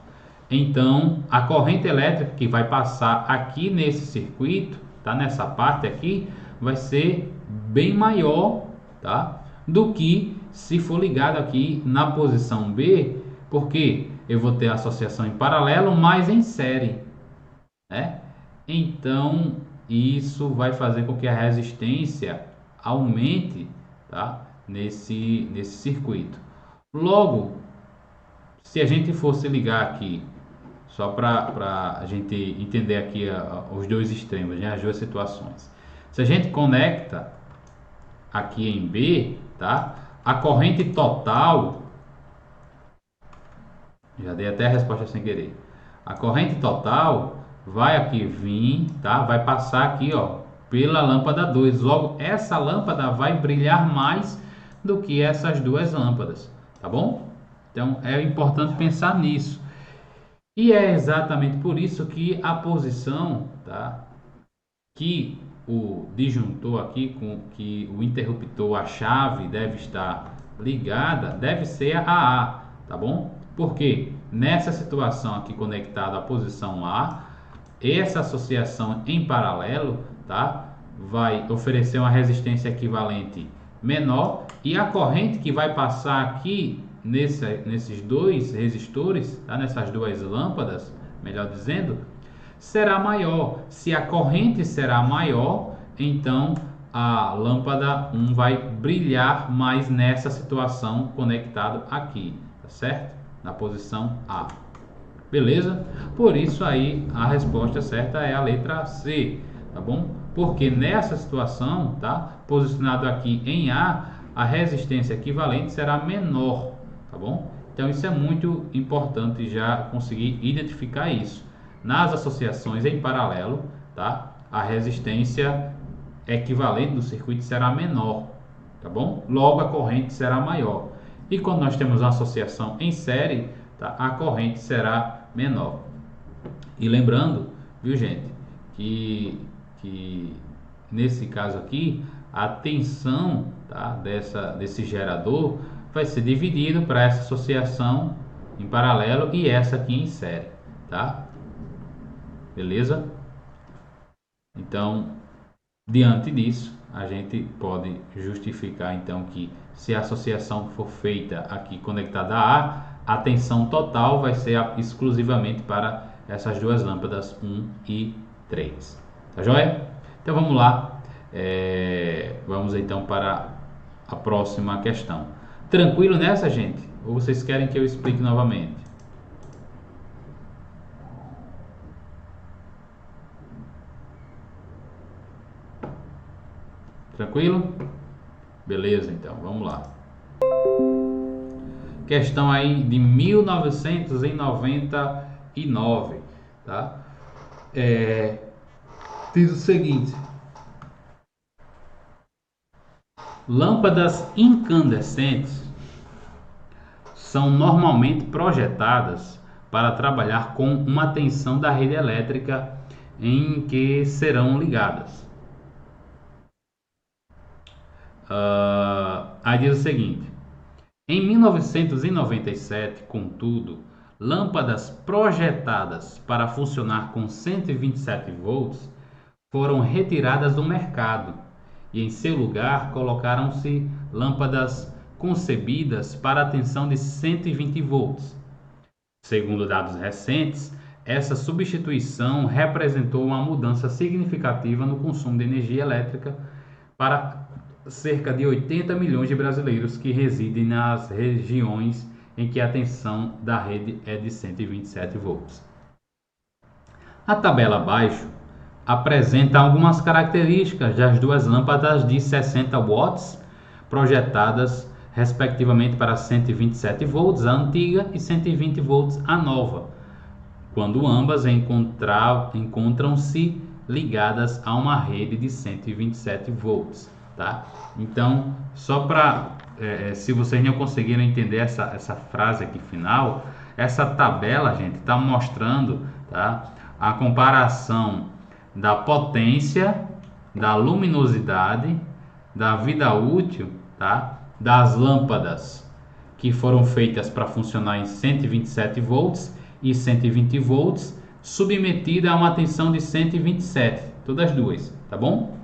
Então, a corrente elétrica que vai passar aqui nesse circuito, tá? Nessa parte aqui, vai ser bem maior, tá? Do que se for ligado aqui na posição B, porque eu vou ter a associação em paralelo, mas em série, né? Então, isso vai fazer com que a resistência aumente, tá? Nesse circuito. Logo, se a gente fosse ligar aqui, só para a gente entender aqui os dois extremos, né? As duas situações. Se a gente conecta aqui em B, tá? A corrente total, já dei até a resposta sem querer. A corrente total vai aqui vir, tá? Vai passar aqui, ó, pela lâmpada 2. Logo, essa lâmpada vai brilhar mais do que essas duas lâmpadas, tá bom? Então, é importante pensar nisso. E é exatamente por isso que a posição, tá? Que o disjuntor aqui, com que o interruptor, a chave deve estar ligada, deve ser a A, tá bom? Porque nessa situação aqui conectada à posição A, essa associação em paralelo, tá? Vai oferecer uma resistência equivalente menor, e a corrente que vai passar aqui nesses dois resistores, tá? Nessas duas lâmpadas, melhor dizendo, será maior. Se a corrente será maior, então a lâmpada 1 vai brilhar mais nessa situação conectado aqui, tá certo? Na posição A. Beleza? Por isso aí a resposta certa é a letra C, tá bom? Porque nessa situação, tá? Posicionado aqui em A, a resistência equivalente será menor, tá bom? Então isso é muito importante já conseguir identificar isso. Nas associações em paralelo, tá? A resistência equivalente do circuito será menor, tá bom? Logo a corrente será maior. E quando nós temos uma associação em série, tá? A corrente será menor. E lembrando, viu, gente, que nesse caso aqui, a tensão, tá? Desse gerador vai ser dividido para essa associação em paralelo e essa aqui em série, tá? Beleza? Então, diante disso, a gente pode justificar então que se a associação for feita aqui conectada a tensão total vai ser exclusivamente para essas duas lâmpadas 1 e 3. Tá joia? Então vamos lá. Vamos então para a próxima questão. Tranquilo nessa, gente? Ou vocês querem que eu explique novamente? Tranquilo? Beleza, então, vamos lá. Questão aí de 1999, tá? Diz o seguinte: lâmpadas incandescentes são normalmente projetadas para trabalhar com uma tensão da rede elétrica em que serão ligadas. Aí diz o seguinte: em 1997, contudo, lâmpadas projetadas para funcionar com 127 volts foram retiradas do mercado e em seu lugar colocaram-se lâmpadas concebidas para a tensão de 120 volts. Segundo dados recentes, essa substituição representou uma mudança significativa no consumo de energia elétrica para cerca de 80 milhões de brasileiros que residem nas regiões em que a tensão da rede é de 127 volts. A tabela abaixo apresenta algumas características das duas lâmpadas de 60 watts projetadas respectivamente para 127 volts a antiga e 120 volts a nova, quando ambas encontram-se ligadas a uma rede de 127 volts, tá? Então, só para, se vocês não conseguiram entender essa frase aqui final, essa tabela, gente, está mostrando, tá, a comparação da potência, da luminosidade, da vida útil, tá, das lâmpadas que foram feitas para funcionar em 127 volts e 120 volts, submetida a uma tensão de 127, todas duas, tá bom?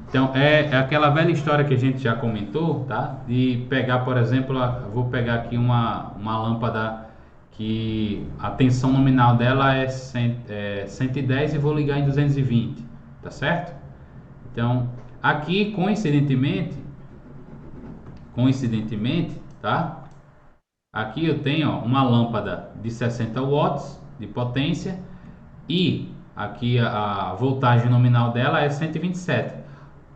Então é aquela velha história que a gente já comentou, tá? De pegar, por exemplo, vou pegar aqui uma lâmpada que a tensão nominal dela é 110 e vou ligar em 220, tá certo? Então aqui coincidentemente, tá? Aqui eu tenho, ó, uma lâmpada de 60 watts de potência e aqui a voltagem nominal dela é 127.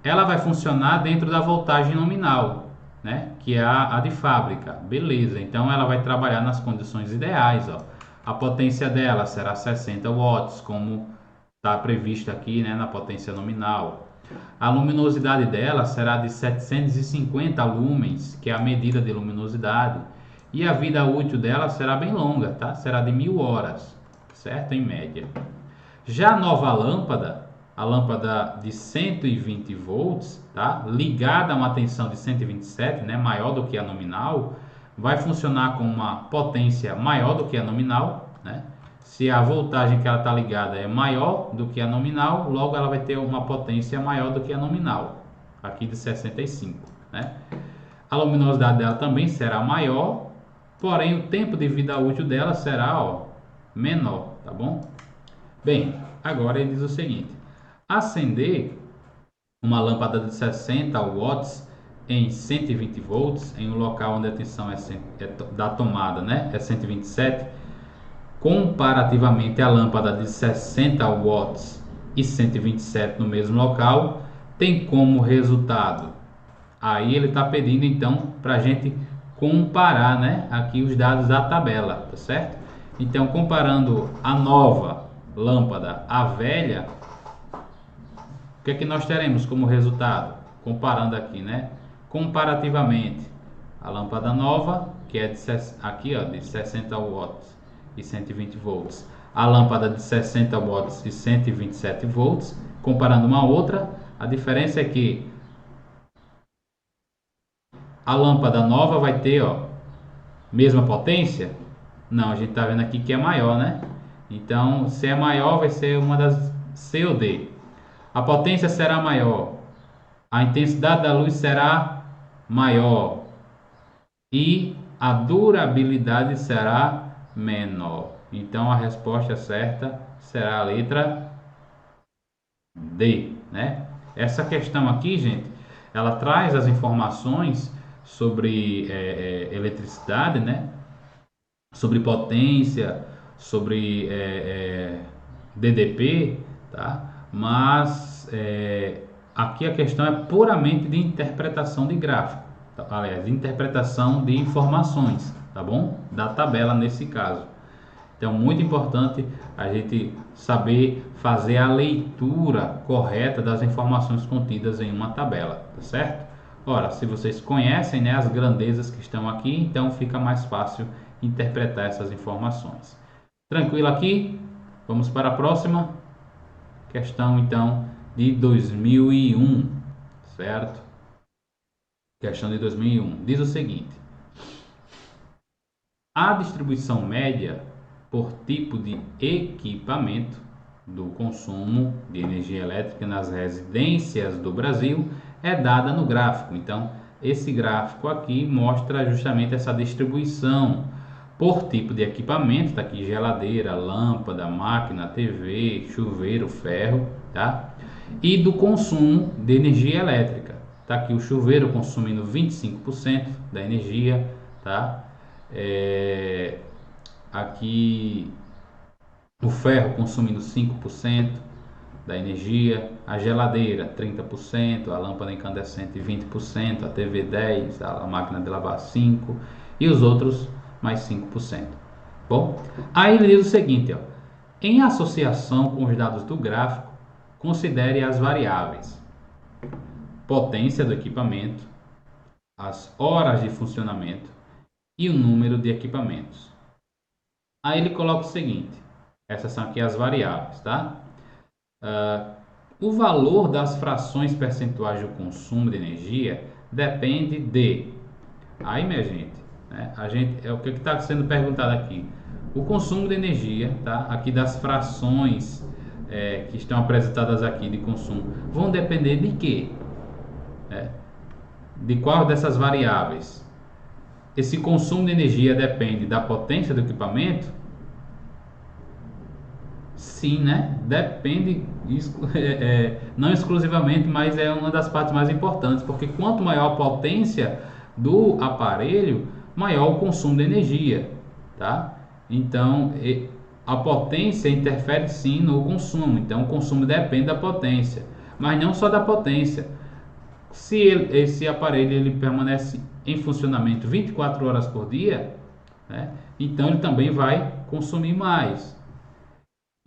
Ela vai funcionar dentro da voltagem nominal, né? Que é a de fábrica. Beleza, então ela vai trabalhar nas condições ideais, ó. A potência dela será 60 watts, como está previsto aqui, né, na potência nominal. A luminosidade dela será de 750 lumens, que é a medida de luminosidade. E a vida útil dela será bem longa, tá? Será de 1000 horas, certo? Em média. Já a nova lâmpada, a lâmpada de 120 volts, tá? Ligada a uma tensão de 127, né? Maior do que a nominal, vai funcionar com uma potência maior do que a nominal, né? Se a voltagem que ela está ligada é maior do que a nominal, logo ela vai ter uma potência maior do que a nominal, aqui de 65, né? A luminosidade dela também será maior, porém o tempo de vida útil dela será, ó, menor, tá bom? Bem, agora ele diz o seguinte: acender uma lâmpada de 60 watts em 120 volts em um local onde a tensão da tomada, né, é 127, comparativamente à lâmpada de 60 watts e 127 no mesmo local, tem como resultado. Aí ele está pedindo então para a gente comparar, né, aqui os dados da tabela, tá certo? Então, comparando a nova lâmpada à velha, o que é que nós teremos como resultado? Comparando aqui, né? Comparativamente, a lâmpada nova, que é aqui, ó, de 60 watts e 120 volts, a lâmpada de 60 watts e 127 volts, comparando uma a outra, a diferença é que a lâmpada nova vai ter, ó, mesma potência? Não, a gente está vendo aqui que é maior, né? Então, se é maior, vai ser uma das C ou D. A potência será maior, a intensidade da luz será maior e a durabilidade será menor. Então, a resposta certa será a letra D, né? Essa questão aqui, gente, ela traz as informações sobre eletricidade, né? Sobre potência, sobre DDP, tá? Mas aqui a questão é puramente de interpretação de gráfico, tá? Aliás, de interpretação de informações, tá bom? Da tabela nesse caso. Então, muito importante a gente saber fazer a leitura correta das informações contidas em uma tabela, tá certo? Ora, se vocês conhecem, né, as grandezas que estão aqui, então fica mais fácil interpretar essas informações. Tranquilo aqui? Vamos para a próxima questão, então, de 2001, certo? Questão de 2001. Diz o seguinte: a distribuição média por tipo de equipamento do consumo de energia elétrica nas residências do Brasil é dada no gráfico. Então, esse gráfico aqui mostra justamente essa distribuição por tipo de equipamento, tá aqui geladeira, lâmpada, máquina, TV, chuveiro, ferro, tá? E do consumo de energia elétrica. Tá aqui o chuveiro consumindo 25% da energia, tá? Aqui o ferro consumindo 5% da energia, a geladeira 30%, a lâmpada incandescente 20%, a TV 10%, a máquina de lavar 5% e os outros mais 5%. Bom, aí ele diz o seguinte, ó: em associação com os dados do gráfico, considere as variáveis: potência do equipamento, as horas de funcionamento e o número de equipamentos. Aí ele coloca o seguinte: essas são aqui as variáveis, tá? O valor das frações percentuais do consumo de energia depende de... Aí, minha gente, né, é o que está sendo perguntado aqui. O consumo de energia, tá? Aqui das frações que estão apresentadas aqui de consumo, vão depender de quê? De qual dessas variáveis? Esse consumo de energia depende da potência do equipamento? Sim, né? Depende, não exclusivamente, mas é uma das partes mais importantes, porque quanto maior a potência do aparelho, maior o consumo de energia, tá? Então, a potência interfere sim no consumo, então o consumo depende da potência, mas não só da potência. Se esse aparelho ele permanece em funcionamento 24 horas por dia, né? Então ele também vai consumir mais.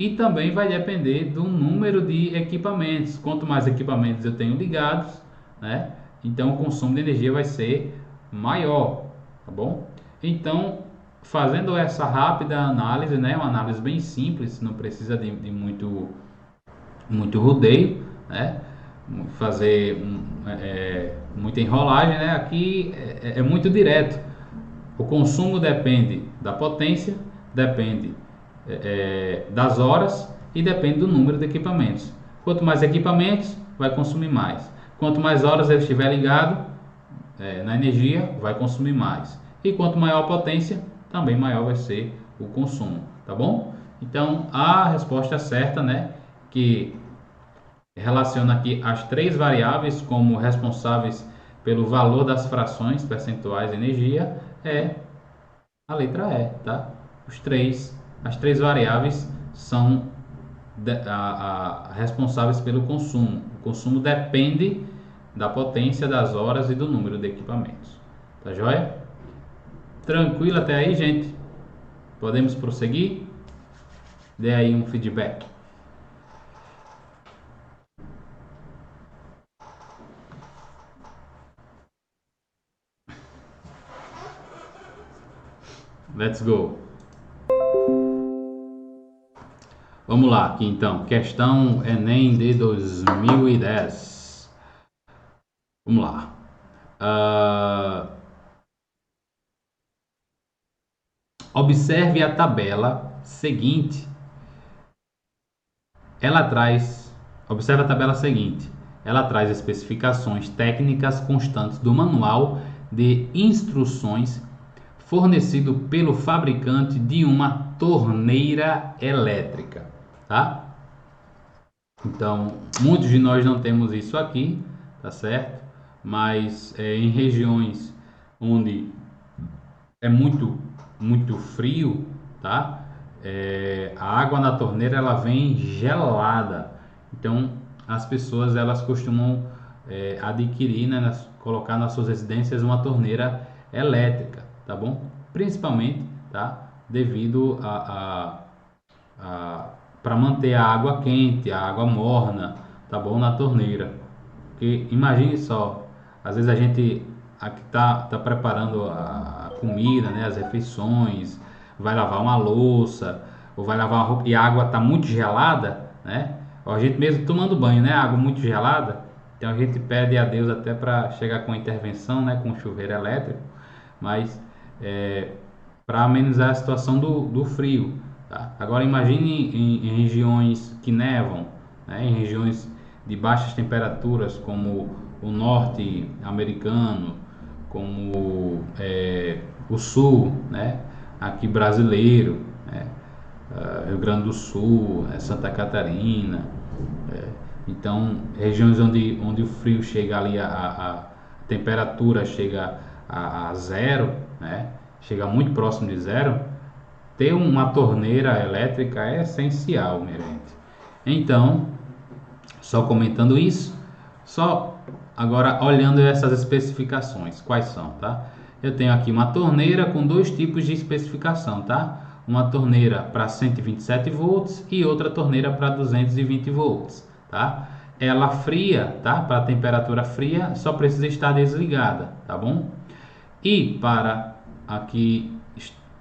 E também vai depender do número de equipamentos. Quanto mais equipamentos eu tenho ligados, né? Então o consumo de energia vai ser maior, tá bom? Então, fazendo essa rápida análise, né? Uma análise bem simples, não precisa de muito rodeio, né? Fazer muita enrolagem, né? Aqui é muito direto. O consumo depende da potência, depende das horas e depende do número de equipamentos. Quanto mais equipamentos, vai consumir mais. Quanto mais horas ele estiver ligado na energia, vai consumir mais. E quanto maior a potência, também maior vai ser o consumo, tá bom? Então, a resposta certa, né, que relaciona aqui as três variáveis como responsáveis pelo valor das frações percentuais de energia, é a letra E, tá? As três variáveis são responsáveis pelo consumo. O consumo depende da potência, das horas e do número de equipamentos. Tá joia? Tranquilo até aí, gente? Podemos prosseguir? Dê aí um feedback. Let's go. Vamos lá, aqui então. Questão Enem de 2010. Vamos lá. Observe a tabela seguinte. Observe a tabela seguinte. Ela traz especificações técnicas constantes do manual de instruções fornecido pelo fabricante de uma torneira elétrica, tá? Então, muitos de nós não temos isso aqui, tá certo? Mas em regiões onde é muito frio, tá? A água na torneira ela vem gelada. Então, as pessoas elas costumam adquirir, né, colocar nas suas residências uma torneira elétrica, tá bom? Principalmente, tá? Devido para manter a água quente, a água morna, tá bom? Na torneira. Porque imagine só, às vezes a gente aqui tá preparando a comida, né? As refeições, vai lavar uma louça, ou vai lavar uma roupa e a água tá muito gelada, né? Ou a gente mesmo tomando banho, né? A água muito gelada. Então a gente pede a Deus até para chegar com intervenção, né? Com chuveiro elétrico, mas para amenizar a situação do frio, tá? Agora imagine em regiões que nevam, né? Em regiões de baixas temperaturas como o norte americano, como o sul, né? Aqui brasileiro, né? Rio Grande do Sul, Santa Catarina, então regiões onde o frio chega ali, a temperatura chega a zero, né? Chega muito próximo de zero, ter uma torneira elétrica é essencial, minha gente. Então, só comentando isso, só agora olhando essas especificações, quais são, tá? Eu tenho aqui uma torneira com dois tipos de especificação, tá? Uma torneira para 127 volts e outra torneira para 220 volts, tá? Ela fria, tá? Para temperatura fria, só precisa estar desligada, tá bom? E para aqui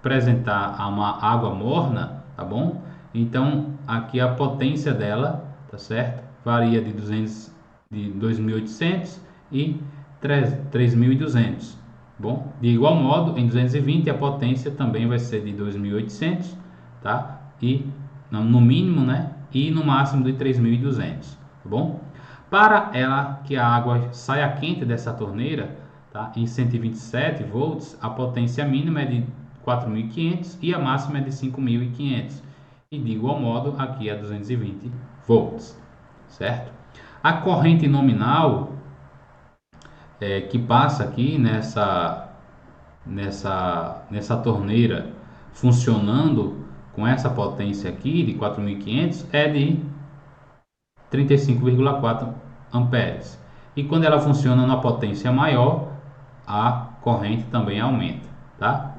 apresentar uma água morna, tá bom? Então aqui a potência dela, tá certo? Varia de 2.800 e 3.200. Bom, de igual modo, em 220 a potência também vai ser de 2.800, tá? E no mínimo, né? E no máximo de 3.200, tá bom? Para ela que a água saia quente dessa torneira, tá? Em 127 volts, a potência mínima é de 4.500 e a máxima é de 5.500. E de igual modo, aqui é 220 volts, certo? A corrente nominal que passa aqui nessa torneira funcionando com essa potência aqui de 4.500 é de 35,4 amperes. E quando ela funciona na potência maior, a corrente também aumenta, tá?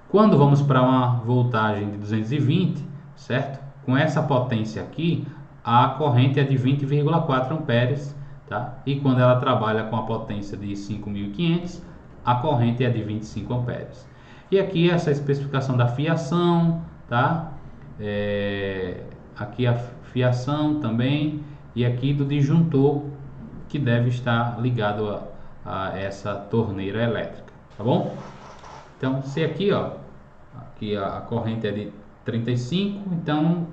Quando vamos para uma voltagem de 220, certo? Com essa potência aqui, a corrente é de 20,4 amperes, tá? E quando ela trabalha com a potência de 5.500, a corrente é de 25 amperes. E aqui essa especificação da fiação, tá? Aqui a fiação também, e aqui do disjuntor que deve estar ligado a essa torneira elétrica, tá bom? Então, se aqui, ó, aqui a corrente é de 35, então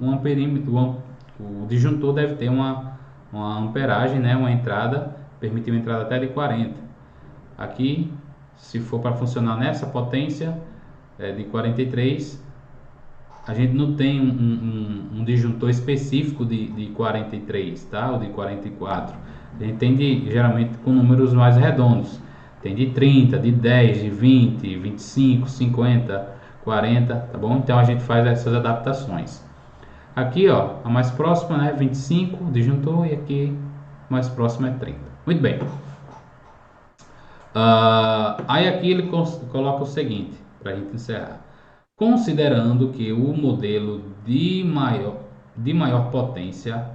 o disjuntor deve ter uma amperagem, né, uma entrada, permitir uma entrada até de 40. Aqui, se for para funcionar nessa potência de 43, a gente não tem um disjuntor específico de 43, tá? Ou de 44. A gente tem geralmente com números mais redondos. Tem de 30, de 10, de 20, 25, 50, 40, tá bom? Então a gente faz essas adaptações. Aqui, ó, a mais próxima, né, 25, disjuntor, e aqui mais próxima é 30. Muito bem. Aí aqui ele coloca o seguinte, para a gente encerrar. Considerando que o modelo de maior potência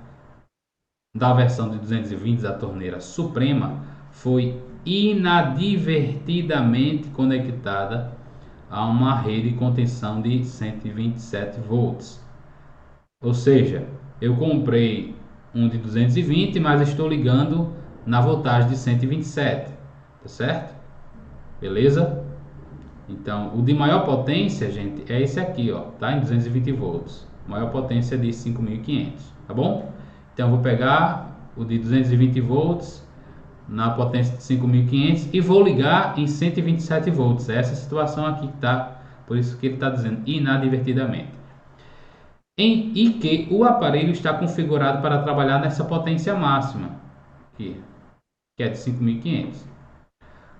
da versão de 220 da torneira Suprema foi inadvertidamente conectada a uma rede de contenção de 127 volts. Ou seja, eu comprei um de 220, mas estou ligando na voltagem de 127, tá certo? Beleza? Então, o de maior potência, gente, é esse aqui, ó, tá? Em 220 volts. Maior potência de 5.500, tá bom? Então, eu vou pegar o de 220 volts na potência de 5.500 e vou ligar em 127 volts. Essa situação aqui que tá, por isso que ele está dizendo inadvertidamente. E que o aparelho está configurado para trabalhar nessa potência máxima, aqui, que é de 5.500.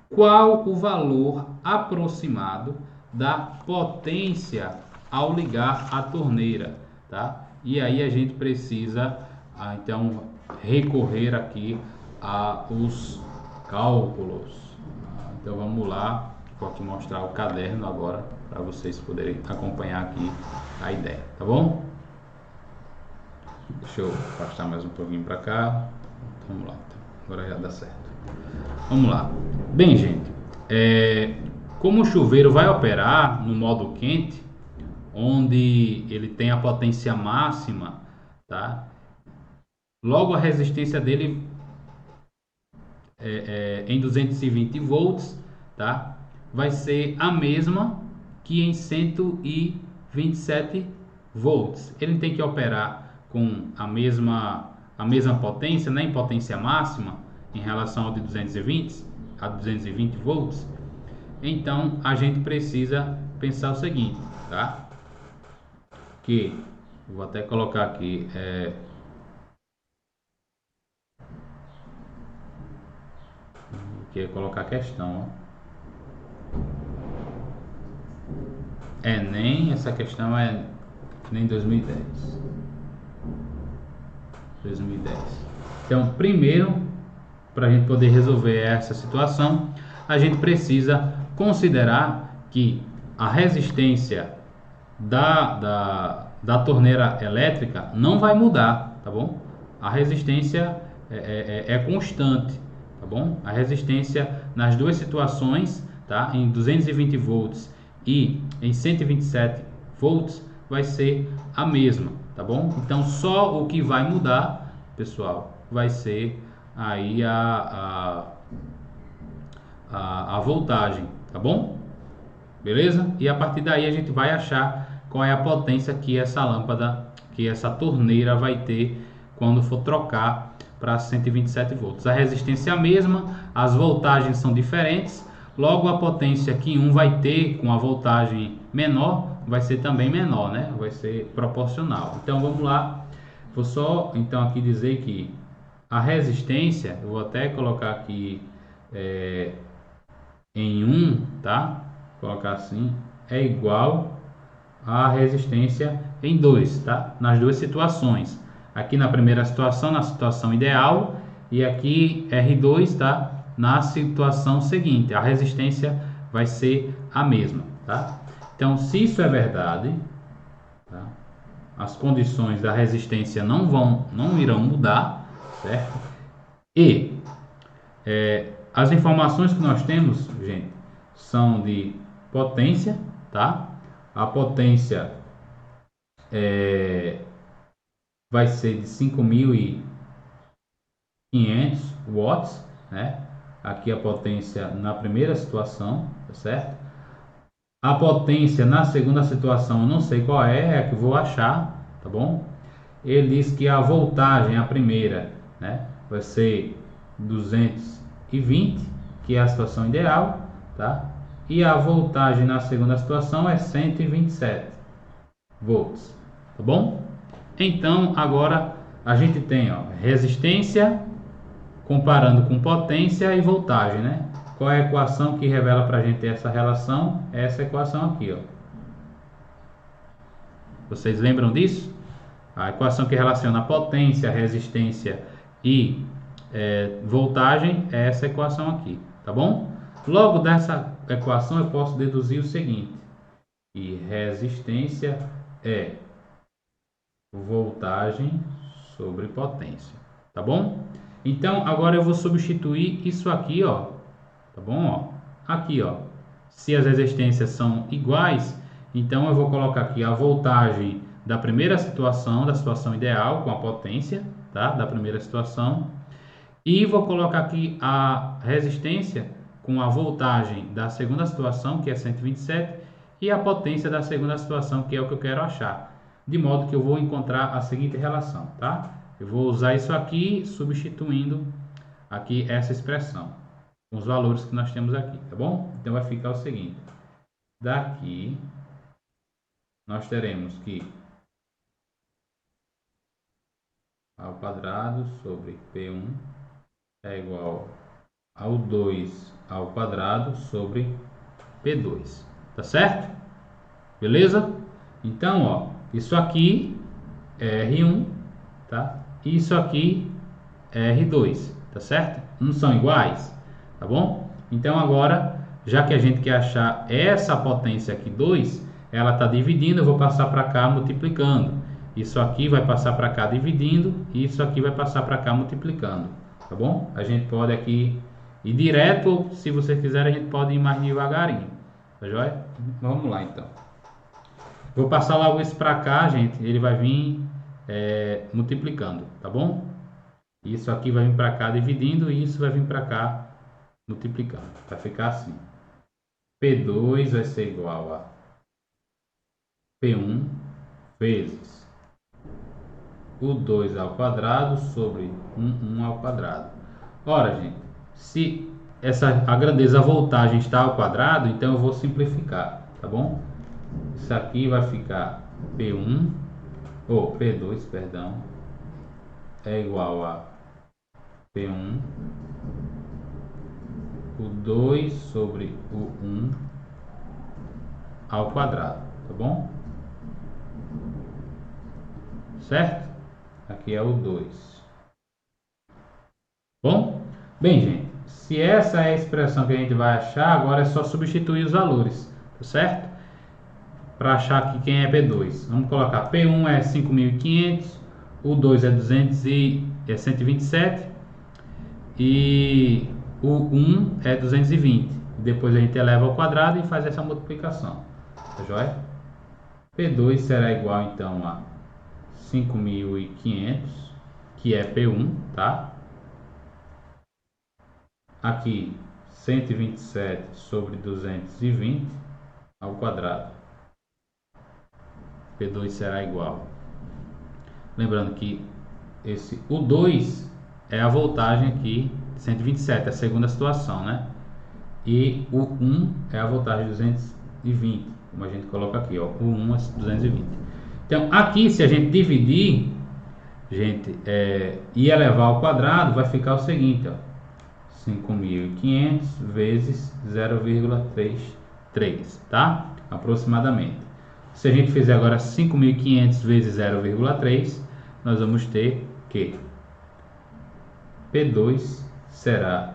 Qual o valor aproximado da potência ao ligar a torneira, tá? E aí a gente precisa então recorrer aqui aos cálculos. Então vamos lá, vou aqui mostrar o caderno agora para vocês poderem acompanhar aqui a ideia, tá bom? Deixa eu afastar mais um pouquinho para cá. Vamos lá, agora já dá certo. Vamos lá. Bem, gente, como o chuveiro vai operar no modo quente, onde ele tem a potência máxima, tá? Logo a resistência dele em 220 volts, tá? Vai ser a mesma que em 127 volts. Ele tem que operar com a mesma potência, né, em potência máxima, em relação ao de 220 a 220 volts. Então a gente precisa pensar o seguinte, tá? Que vou até colocar aqui que colocar a questão, ó. Nem essa questão é nem 2010. Então, primeiro, para a gente poder resolver essa situação, a gente precisa considerar que a resistência da torneira elétrica não vai mudar, tá bom? a resistência é constante, tá bom? A resistência nas duas situações, tá? Em 220 volts e em 127 volts vai ser a mesma, tá bom? Então só o que vai mudar, pessoal, vai ser aí a voltagem, tá bom? Beleza? E a partir daí a gente vai achar qual é a potência que essa lâmpada, que essa torneira vai ter quando for trocar para 127 volts. A resistência é a mesma, as voltagens são diferentes, logo a potência que um vai ter com a voltagem menor vai ser também menor, né? Vai ser proporcional. Então vamos lá, vou só então aqui dizer que a resistência, eu vou até colocar aqui em 1, tá? Colocar assim, é igual a resistência em 2, tá? Nas duas situações. Aqui na primeira situação, na situação ideal, e aqui R2, tá? Na situação seguinte, a resistência vai ser a mesma, tá? Então, se isso é verdade, tá? As condições da resistência não irão mudar, certo? E as informações que nós temos, gente, são de potência, tá? A potência vai ser de 5.500 watts, né? Aqui a potência na primeira situação, tá certo? A potência na segunda situação, eu não sei qual é que eu vou achar, tá bom? Ele diz que a voltagem, a primeira, né, vai ser 220, que é a situação ideal, tá? E a voltagem na segunda situação é 127 volts, tá bom? Então, agora a gente tem, ó, resistência comparando com potência e voltagem, né? Qual é a equação que revela para a gente essa relação? Essa equação aqui, ó. Vocês lembram disso? A equação que relaciona potência, resistência e voltagem é essa equação aqui, tá bom? Logo dessa equação eu posso deduzir o seguinte: que resistência é voltagem sobre potência, tá bom? Então agora eu vou substituir isso aqui, ó, tá bom? Ó, aqui, ó, se as resistências são iguais, então eu vou colocar aqui a voltagem da primeira situação, da situação ideal com a potência, tá? Da primeira situação, e vou colocar aqui a resistência com a voltagem da segunda situação, que é 127, e a potência da segunda situação, que é o que eu quero achar. De modo que eu vou encontrar a seguinte relação, tá? Eu vou usar isso aqui, substituindo aqui essa expressão, com os valores que nós temos aqui, tá bom? Então vai ficar o seguinte: daqui nós teremos que ao quadrado sobre P1 é igual ao 2 ao quadrado sobre P2, tá certo? Beleza? Então, ó, isso aqui é R1, tá? E isso aqui é R2, tá certo? Não são iguais, tá bom? Então agora, já que a gente quer achar essa potência aqui 2, ela está dividindo, eu vou passar para cá multiplicando. Isso aqui vai passar para cá dividindo, e isso aqui vai passar para cá multiplicando, tá bom? A gente pode aqui ir direto, ou se você quiser a gente pode ir mais devagarinho, tá joia? Vamos lá então. Vou passar logo isso para cá, gente, ele vai vir multiplicando, tá bom? Isso aqui vai vir para cá dividindo, e isso vai vir para cá multiplicando. Vai ficar assim: P2 vai ser igual a P1 vezes o 2 ao quadrado sobre 1 ao quadrado. Ora, gente, se a grandeza a voltagem está ao quadrado, então eu vou simplificar, tá bom? Isso aqui vai ficar P1, ou P2, perdão, é igual a P1, o 2 sobre o 1 ao quadrado, tá bom? Certo? Aqui é o 2. Bom? Bem, gente, se essa é a expressão que a gente vai achar, agora é só substituir os valores, tá certo? Para achar aqui quem é P2. Vamos colocar P1 é 5.500, o 2 é 127 e o 1 é 220. Depois a gente eleva ao quadrado e faz essa multiplicação. Tá joia? P2 será igual então a 5.500, que é P1, tá? Aqui 127 sobre 220 ao quadrado. P2 será igual. Lembrando que o 2 é a voltagem aqui, 127, a segunda situação, né? E o 1 é a voltagem 220, como a gente coloca aqui, ó. O 1 é 220. Então, aqui, se a gente dividir, gente, e elevar ao quadrado, vai ficar o seguinte, ó. 5.500 vezes 0,33, tá? Aproximadamente. Se a gente fizer agora 5.500 vezes 0,3, nós vamos ter que P2 será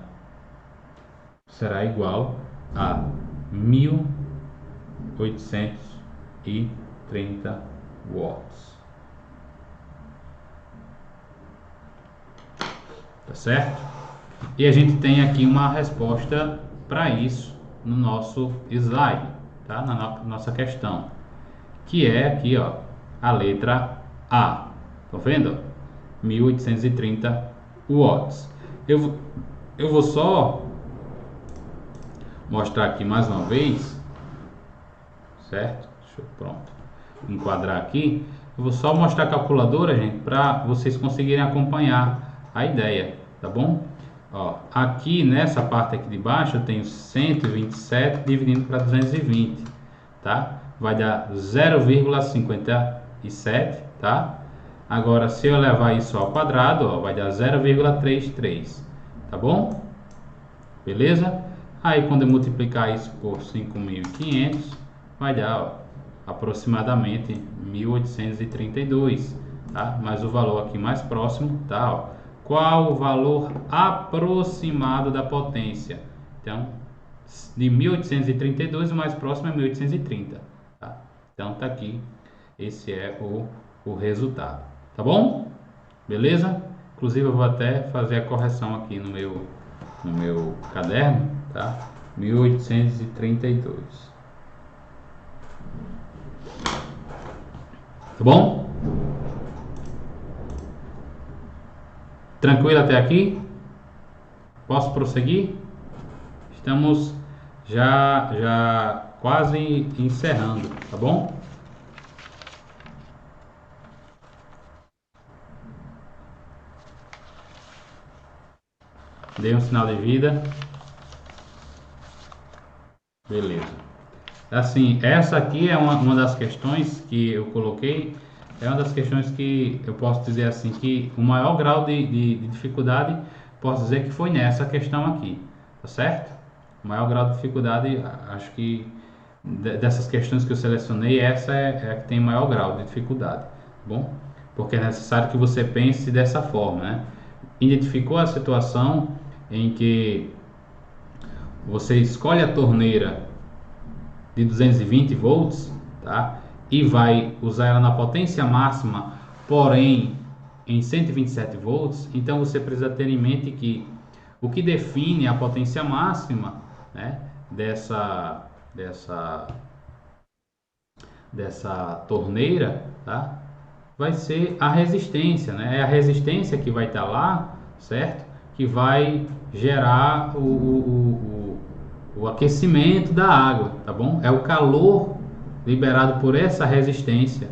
igual a 1.830 watts. Tá certo? E a gente tem aqui uma resposta para isso no nosso slide, tá? Na nossa questão, que é aqui, ó, a letra A. Estão vendo? 1.830 watts. Eu vou só mostrar aqui mais uma vez, certo? Deixa eu, pronto, enquadrar aqui. Eu vou só mostrar a calculadora, gente, para vocês conseguirem acompanhar a ideia, tá bom? Ó, aqui nessa parte aqui de baixo eu tenho 127 dividindo para 220, tá? Vai dar 0,57, tá? Agora, se eu levar isso ao quadrado, ó, vai dar 0,33, tá bom? Beleza? Aí, quando eu multiplicar isso por 5.500, vai dar, ó, aproximadamente 1.832, tá? Mas o valor aqui mais próximo, tá? Ó, qual o valor aproximado da potência? Então, de 1.832, o mais próximo é 1.830, tá? Então, tá aqui. Esse é o resultado, tá bom? Beleza? Inclusive, eu vou até fazer a correção aqui no meu caderno, tá? 1.832. Tá bom? Tranquilo até aqui? Posso prosseguir? Estamos já quase encerrando, tá bom? Dei um sinal de vida. Beleza. Assim, essa aqui é uma das questões que eu coloquei. É uma das questões que eu posso dizer assim que o maior grau de dificuldade, posso dizer que foi nessa questão aqui, tá certo? O maior grau de dificuldade, acho que dessas questões que eu selecionei, essa é a que tem maior grau de dificuldade, tá bom? Porque é necessário que você pense dessa forma, né? Identificou a situação em que você escolhe a torneira de 220 volts, tá? E vai usar ela na potência máxima, porém em 127 volts. Então você precisa ter em mente que o que define a potência máxima, né, dessa torneira, tá? Vai ser a resistência, né? É a resistência que vai estar lá, certo? Que vai gerar o aquecimento da água, tá bom? É o calor liberado por essa resistência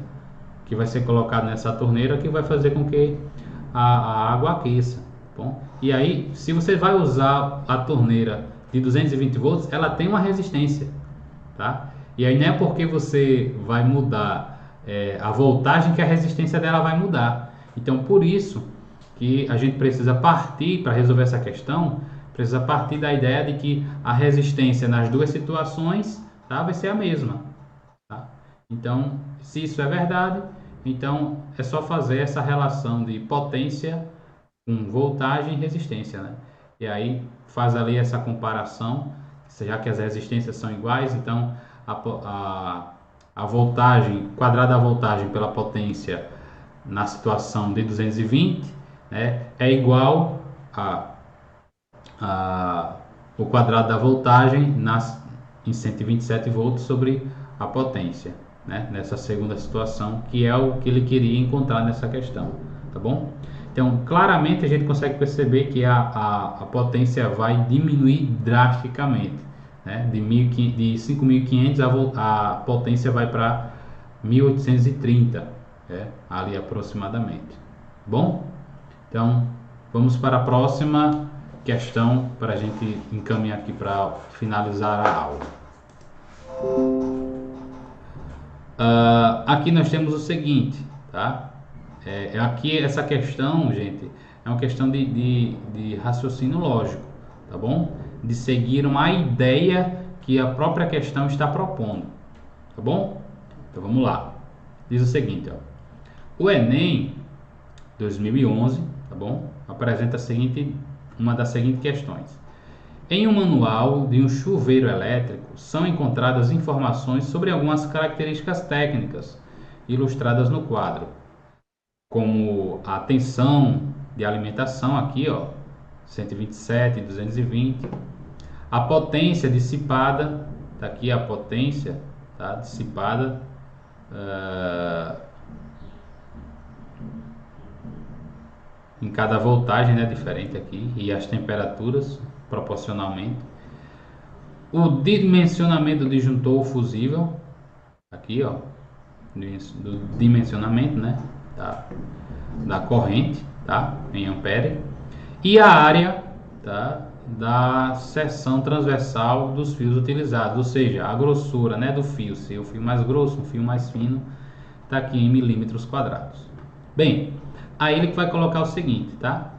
que vai ser colocado nessa torneira que vai fazer com que a água aqueça, tá bom? E aí, se você vai usar a torneira de 220 volts, ela tem uma resistência, tá? E aí não é porque você vai mudar a voltagem que a resistência dela vai mudar. Então, por isso que a gente precisa partir, para resolver essa questão, precisa partir da ideia de que a resistência nas duas situações, tá, vai ser a mesma, tá? Então, se isso é verdade, então é só fazer essa relação de potência com voltagem e resistência, né? E aí faz ali essa comparação, já que as resistências são iguais, então a voltagem, quadrada da voltagem pela potência na situação de 220, né, é igual a o quadrado da voltagem em 127 volts sobre a potência, né, nessa segunda situação, que é o que ele queria encontrar nessa questão, tá bom? Então, claramente a gente consegue perceber que a potência vai diminuir drasticamente, né? De 5.500 a potência vai para 1830, ali aproximadamente. Bom, então vamos para a próxima questão para a gente encaminhar aqui para finalizar a aula. Aqui nós temos o seguinte, tá? Aqui essa questão, gente, é uma questão de raciocínio lógico, tá bom? De seguir uma ideia que a própria questão está propondo, tá bom? Então vamos lá. Diz o seguinte, ó. O Enem 2011, tá bom? Apresenta uma das seguintes questões. Em um manual de um chuveiro elétrico são encontradas informações sobre algumas características técnicas ilustradas no quadro, como a tensão de alimentação aqui, ó, 127, 220, a potência dissipada, tá aqui a potência, tá, dissipada, em cada voltagem, né, diferente aqui, e as temperaturas proporcionalmente. O dimensionamento do disjuntor fusível, aqui, ó, do dimensionamento, né, da corrente, tá, em ampere, e a área, tá, da seção transversal dos fios utilizados, ou seja, a grossura, né, do fio, se o fio mais grosso, um fio mais fino, tá aqui em milímetros quadrados. Bem, aí ele vai colocar o seguinte, tá?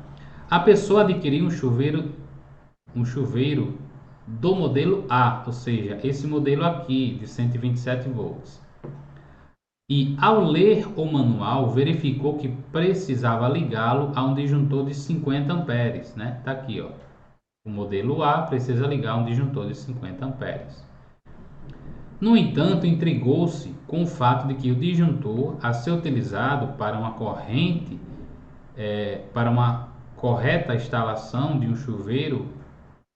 A pessoa adquiriu um chuveiro do modelo A, ou seja, esse modelo aqui de 127 volts. E ao ler o manual, verificou que precisava ligá-lo a um disjuntor de 50 amperes, né? Tá aqui, ó. O modelo A precisa ligar um disjuntor de 50 amperes. No entanto, intrigou-se com o fato de que o disjuntor, a ser utilizado para uma corrente, para uma correta instalação de um chuveiro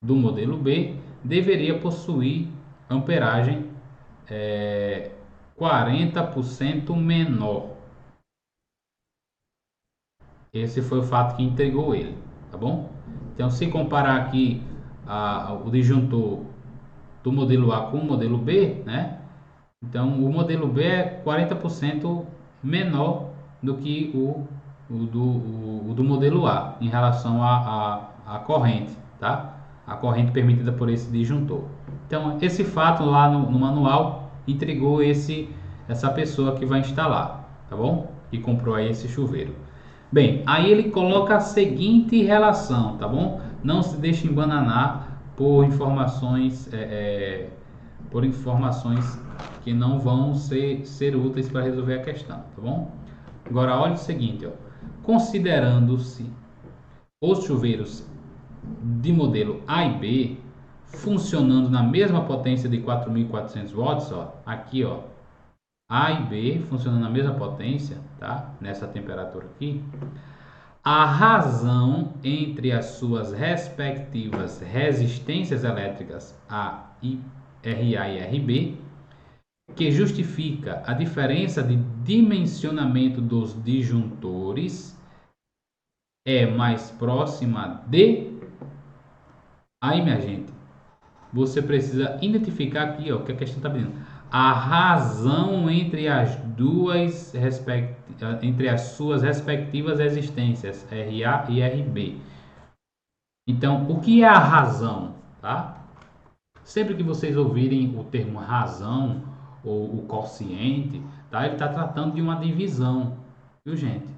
do modelo B, deveria possuir amperagem 40% menor. Esse foi o fato que intrigou ele, tá bom? Então, se comparar aqui o disjuntor do modelo A com o modelo B, né? Então, o modelo B é 40% menor do que o do modelo A em relação à corrente, tá? A corrente permitida por esse disjuntor. Então, esse fato lá no manual intrigou essa pessoa que vai instalar, tá bom? E comprou aí esse chuveiro. Bem, aí ele coloca a seguinte relação, tá bom? Não se deixe embananar por informações que não vão ser úteis para resolver a questão, tá bom? Agora olha o seguinte, ó. Considerando-se os chuveiros de modelo A e B funcionando na mesma potência de 4.400 watts, ó, aqui, ó, A e B funcionando na mesma potência, tá? Nessa temperatura aqui. A razão entre as suas respectivas resistências elétricas RA e RB, que justifica a diferença de dimensionamento dos disjuntores, é mais próxima de... Aí, minha gente, você precisa identificar aqui, ó, que a questão está pedindo. A razão entre entre as suas respectivas existências, RA e RB. Então, o que é a razão, tá? Sempre que vocês ouvirem o termo razão ou o quociente, tá? Ele está tratando de uma divisão, viu, gente?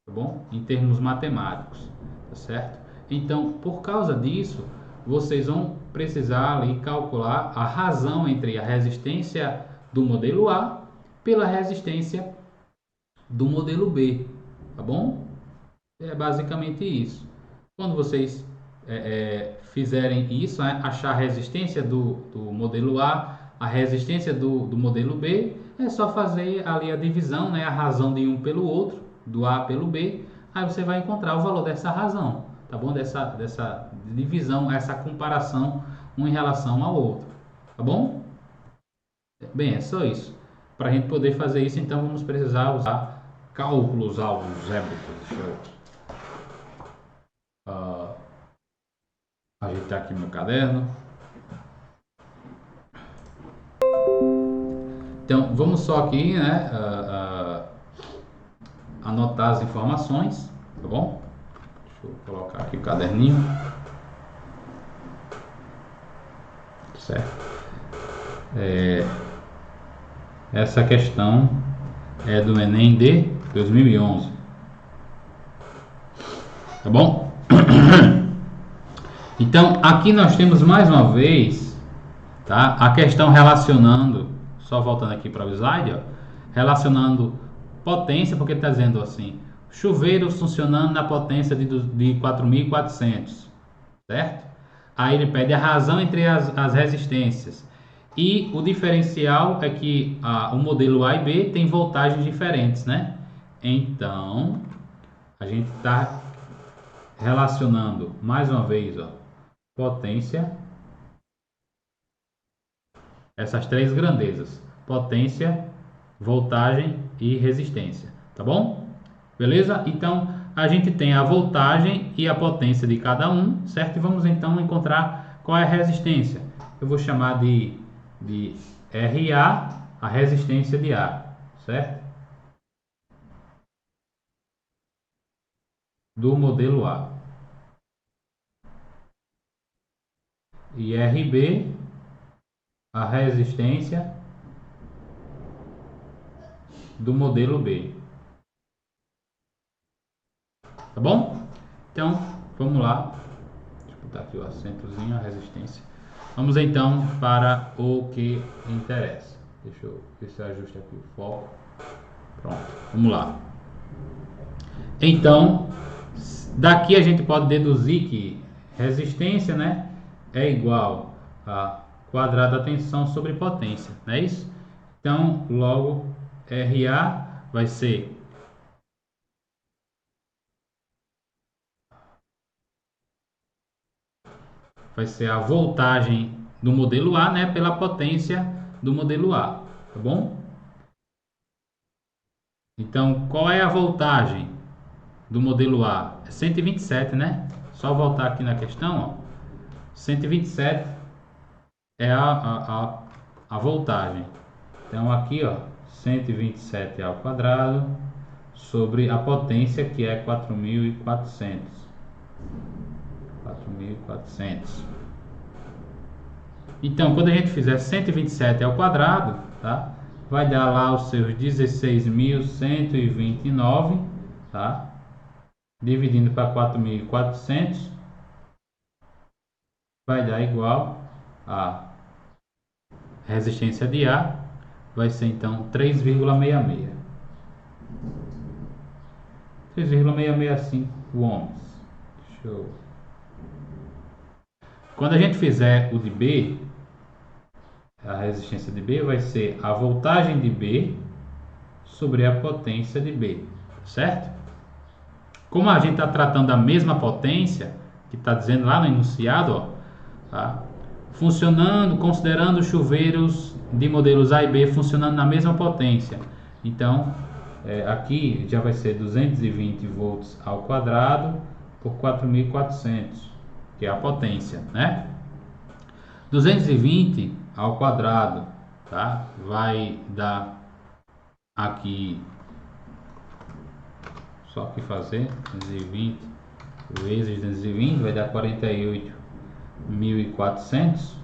Tá bom? Em termos matemáticos, tá certo? Então, por causa disso, vocês vão precisar ali calcular a razão entre a resistência do modelo A pela resistência do modelo B, tá bom? É basicamente isso. Quando vocês fizerem isso, né, achar a resistência do modelo a resistência do modelo B, é só fazer ali a divisão, né, a razão de um pelo outro, do A pelo B, aí você vai encontrar o valor dessa razão, tá bom? Dessa divisão, essa comparação um em relação ao outro, tá bom? Bem, é só isso. Para a gente poder fazer isso, então vamos precisar usar cálculos algébricos. Deixa eu ajeitar aqui meu caderno. Então, vamos só aqui, né, anotar as informações, tá bom? Deixa eu colocar aqui o caderninho. Certo? Essa questão é do Enem de 2011. Tá bom? Então, aqui nós temos mais uma vez, tá, a questão relacionando, só voltando aqui para o slide, ó, relacionando potência, porque está dizendo assim, chuveiros funcionando na potência de 4.400, certo? Aí ele pede a razão entre as resistências. E o diferencial é que o modelo A e B tem voltagens diferentes, né? Então, a gente está relacionando mais uma vez, ó, potência, essas três grandezas: potência, voltagem e resistência, tá bom? Beleza? Então a gente tem a voltagem e a potência de cada um, certo? E vamos então encontrar qual é a resistência. Eu vou chamar de RA, a resistência de A, certo? Do modelo A. E RB, a resistência do modelo B. Tá bom? Então, vamos lá. Deixa eu botar aqui o acentozinho, a resistência. Vamos então para o que interessa. Deixa eu ver se eu ajusto aqui o foco. Pronto, vamos lá. Então, daqui a gente pode deduzir que resistência, né, é igual a quadrado da tensão sobre potência, não é isso? Então, logo, RA vai ser a voltagem do modelo A, né, pela potência do modelo A, tá bom? Então, qual é a voltagem do modelo A? É 127, né? Só voltar aqui na questão, ó. 127 é a voltagem. Então, aqui, ó, 127 ao quadrado sobre a potência, que é 4.400. 4.400. Então, quando a gente fizer 127 ao quadrado, tá? Vai dar lá os seus 16.129, tá? Dividindo para 4.400, vai dar igual a resistência de A, vai ser então 3,66. 3,665 ohms. Show. Quando a gente fizer o de B, a resistência de B vai ser a voltagem de B sobre a potência de B, certo? Como a gente está tratando da mesma potência, que está dizendo lá no enunciado, ó, tá? Funcionando, considerando chuveiros de modelos A e B funcionando na mesma potência. Então, aqui já vai ser 220 volts ao quadrado por 4.400, que é a potência, né? 220 ao quadrado, tá? Vai dar aqui, só aqui fazer 220 vezes 220 vai dar 48.400,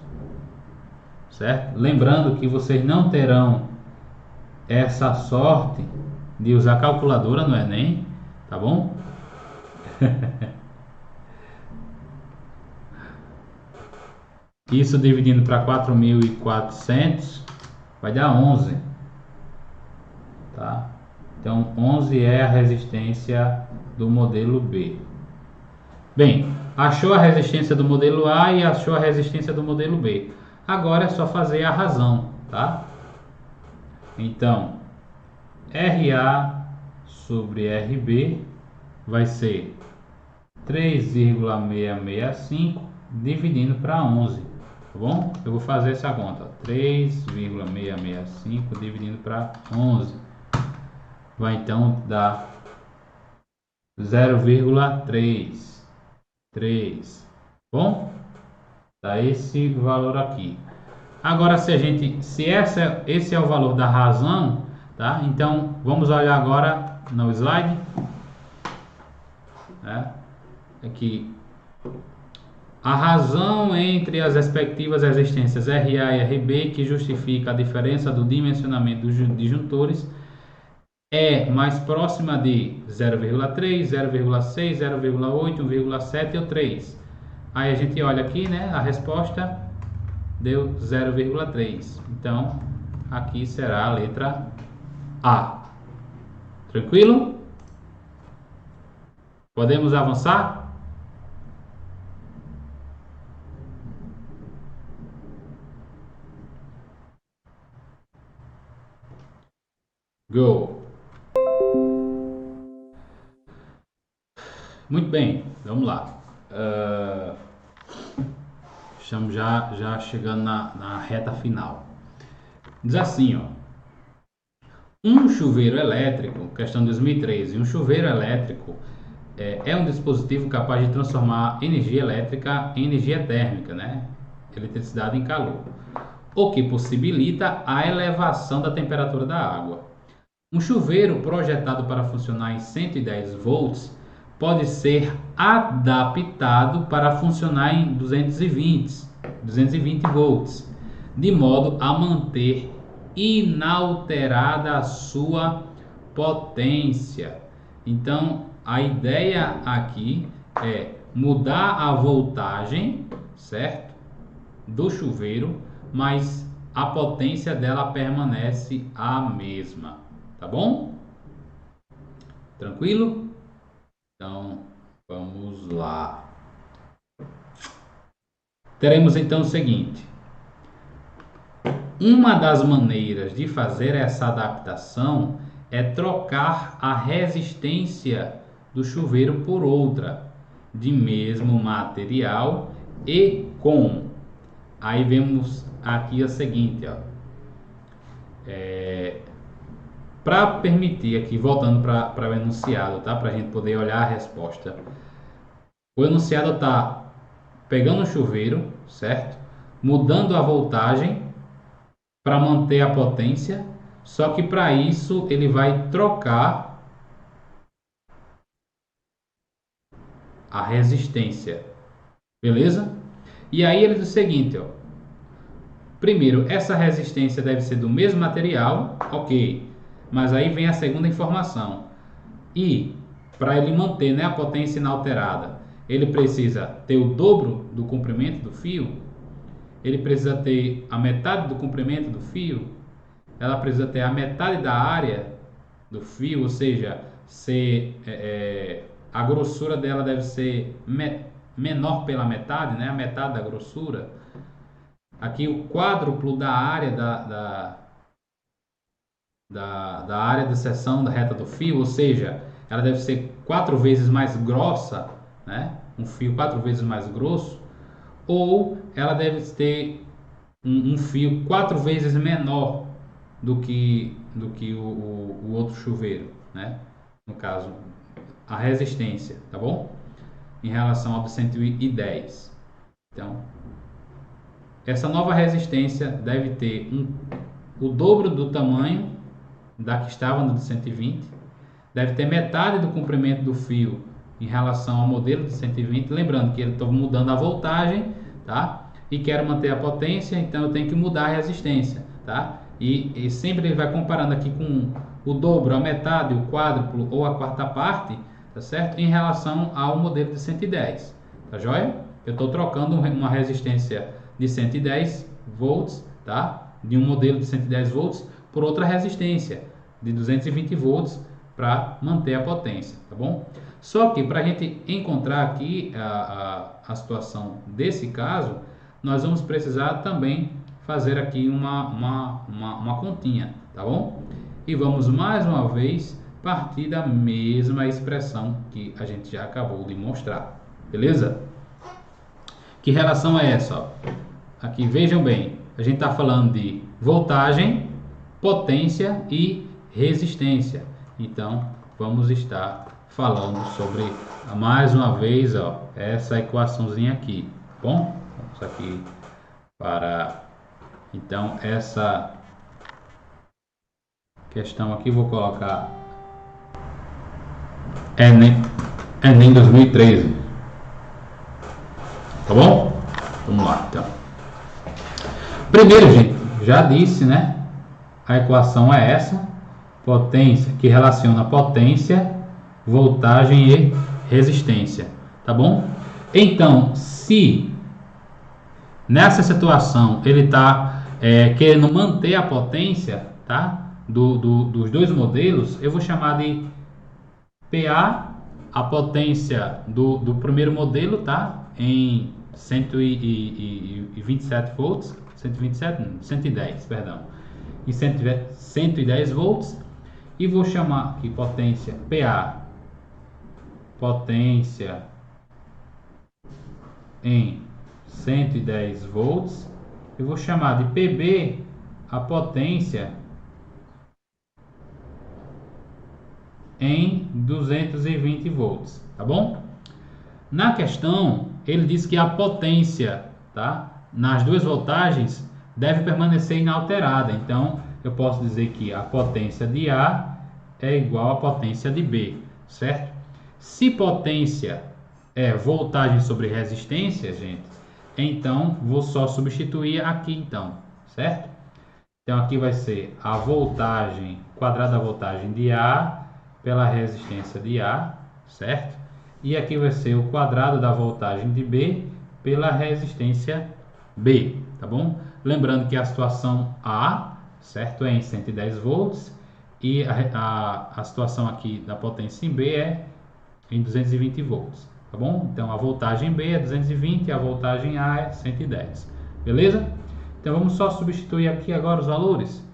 certo? Lembrando que vocês não terão essa sorte de usar calculadora no Enem, tá bom? Isso dividindo para 4.400 vai dar 11, tá? Então 11 é a resistência do modelo B. Bem, achou a resistência do modelo A e achou a resistência do modelo B. Agora é só fazer a razão, tá? Então, RA sobre RB vai ser 3,665 dividindo para 11, tá bom? Eu vou fazer essa conta, 3,665 dividindo para 11, vai então dar 0,33, bom? Dá esse valor aqui. Agora, se esse é o valor da razão, tá? Então, vamos olhar agora no slide, né? Aqui, a razão entre as respectivas resistências RA e RB que justifica a diferença do dimensionamento dos disjuntores é mais próxima de 0,3, 0,6, 0,8, 1,7 ou 3. Aí a gente olha aqui, né? A resposta deu 0,3. Então, aqui será a letra A. Tranquilo? Podemos avançar? Go! Muito bem, vamos lá. Estamos já chegando na reta final. Diz assim, ó. Um chuveiro elétrico, questão 2013, um chuveiro elétrico é um dispositivo capaz de transformar energia elétrica em energia térmica, né? Eletricidade em calor, o que possibilita a elevação da temperatura da água. Um chuveiro projetado para funcionar em 110 volts pode ser adaptado para funcionar em 220 volts, de modo a manter inalterada a sua potência. Então, a ideia aqui é mudar a voltagem, certo? Do chuveiro, mas a potência dela permanece a mesma, tá bom? Tranquilo? Então, vamos lá. Teremos então o seguinte: uma das maneiras de fazer essa adaptação é trocar a resistência do chuveiro por outra, de mesmo material e com. Aí vemos aqui a seguinte, ó. Para permitir aqui, voltando para o enunciado, tá? Para a gente poder olhar a resposta. O enunciado está pegando o chuveiro, certo? Mudando a voltagem para manter a potência, só que para isso ele vai trocar a resistência, beleza? E aí ele diz o seguinte, ó. Primeiro, essa resistência deve ser do mesmo material, ok, mas aí vem a segunda informação. E para ele manter, né, a potência inalterada, ele precisa ter o dobro do comprimento do fio, ele precisa ter a metade do comprimento do fio, ela precisa ter a metade da área do fio, ou seja, a grossura dela deve ser menor pela metade, né, a metade da grossura. Aqui o quádruplo da área da área de seção da reta do fio, ou seja, ela deve ser 4 vezes mais grossa, né? Um fio 4 vezes mais grosso, ou ela deve ter um fio 4 vezes menor do que o outro chuveiro, né? No caso, a resistência, tá bom? Em relação ao de 110. Então, essa nova resistência deve ter o dobro do tamanho da que estava no de 120, deve ter metade do comprimento do fio em relação ao modelo de 120, lembrando que ele está mudando a voltagem, tá? E quero manter a potência, então eu tenho que mudar a resistência, tá? E sempre ele vai comparando aqui com o dobro, a metade, o quádruplo ou a quarta parte, tá certo? Em relação ao modelo de 110, tá joia? Eu estou trocando uma resistência de 110 volts, tá? De um modelo de 110 volts por outra resistência de 220 volts para manter a potência, tá bom? Só que para a gente encontrar aqui a situação desse caso, nós vamos precisar também fazer aqui uma continha, tá bom? E vamos mais uma vez partir da mesma expressão que a gente já acabou de mostrar. Beleza? Que relação é essa? Ó? Aqui, vejam bem, a gente está falando de voltagem, potência e resistência. Então, vamos estar falando sobre, mais uma vez, ó, essa equaçãozinha aqui. Bom, vamos aqui para, então, essa questão aqui, vou colocar Enem 2013. Tá bom? Vamos lá, então. Primeiro, gente, já disse, né? A equação é essa. Potência, que relaciona potência, voltagem e resistência. Tá bom? Então, se nessa situação ele está querendo manter a potência, tá? Dos dois modelos, eu vou chamar de PA, a potência do primeiro modelo, tá? Em 127 volts, 110, perdão, em 110 volts, e vou chamar aqui potência PA, potência em 110 volts, e vou chamar de PB, a potência em 220 volts, tá bom? Na questão, ele diz que a potência, tá, nas duas voltagens deve permanecer inalterada. Então, eu posso dizer que a potência de A é igual à potência de B, certo? Se potência é voltagem sobre resistência, gente, então vou só substituir aqui, então, certo? Então, aqui vai ser a voltagem, quadrado da voltagem de A pela resistência de A, certo? E aqui vai ser o quadrado da voltagem de B pela resistência B, tá bom? Lembrando que a situação A, certo, é em 110 volts e a situação aqui da potência em B é em 220 volts, tá bom? Então a voltagem B é 220 e a voltagem A é 110, beleza? Então vamos só substituir aqui agora os valores.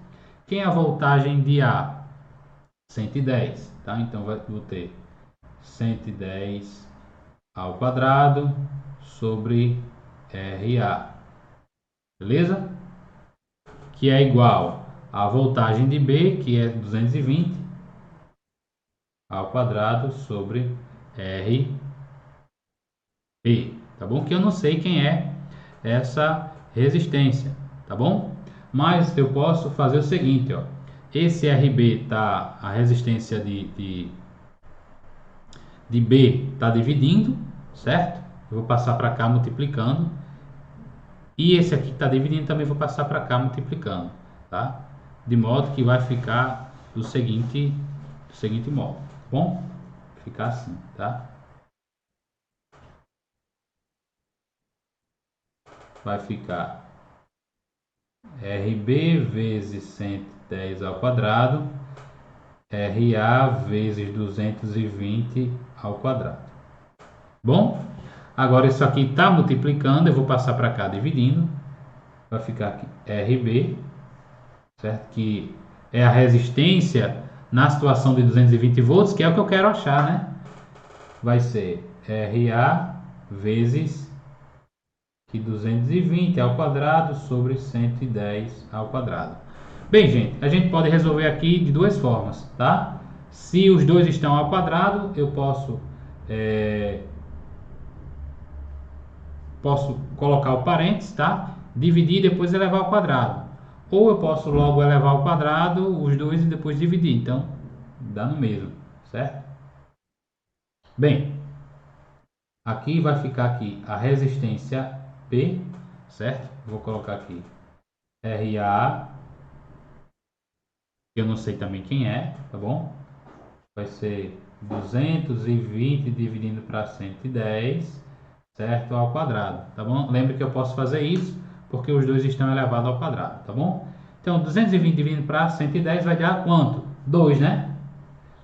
Quem é a voltagem de A? 110, tá? Então vou ter 110 ao quadrado sobre RA, beleza? Que é igual a voltagem de B, que é 220 ao quadrado sobre RB, tá bom? Que eu não sei quem é essa resistência, tá bom? Mas eu posso fazer o seguinte, ó. Esse RB tá, a resistência de B está dividindo, certo? Eu vou passar para cá multiplicando. E esse aqui que está dividindo também vou passar para cá multiplicando, tá? De modo que vai ficar do seguinte modo, tá bom? Ficar assim, tá? Vai ficar RB vezes 110 ao quadrado, RA vezes 220 ao quadrado. Bom? Agora isso aqui está multiplicando, eu vou passar para cá dividindo. Vai ficar aqui RB, certo? Que é a resistência na situação de 220 volts, que é o que eu quero achar, né? Vai ser RA vezes 220 ao quadrado sobre 110 ao quadrado. Bem, gente, a gente pode resolver aqui de duas formas, tá? Se os dois estão ao quadrado, eu posso colocar o parênteses, tá? Dividir e depois elevar ao quadrado. Ou eu posso logo elevar ao quadrado os dois e depois dividir. Então, dá no mesmo, certo? Bem, aqui vai ficar aqui a resistência P, certo? Vou colocar aqui RA, que eu não sei também quem é, tá bom? Vai ser 220 dividindo para 110, certo? Ao quadrado, tá bom? Lembre que eu posso fazer isso porque os dois estão elevados ao quadrado, tá bom? Então, 220 dividindo para 110 vai dar quanto? 2, né?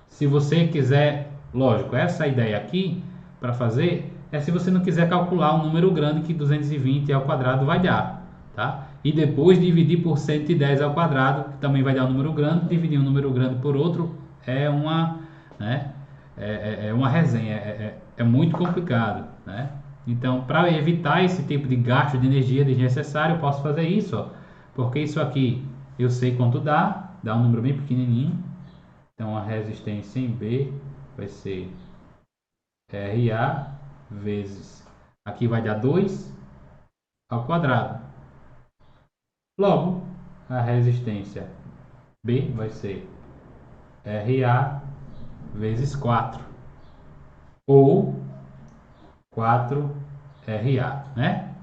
Se você quiser, lógico, essa ideia aqui para fazer é se você não quiser calcular um número grande que 220 ao quadrado vai dar, tá? E depois dividir por 110 ao quadrado, que também vai dar um número grande, dividir um número grande por outro é uma, né, é uma resenha, é muito complicado, né? Então, para evitar esse tipo de gasto de energia desnecessário, eu posso fazer isso, ó, porque isso aqui eu sei quanto dá um número bem pequenininho. Então, a resistência em B vai ser RA vezes, aqui vai dar 2 ao quadrado. Logo, a resistência B vai ser RA vezes 4, ou 4RA, né?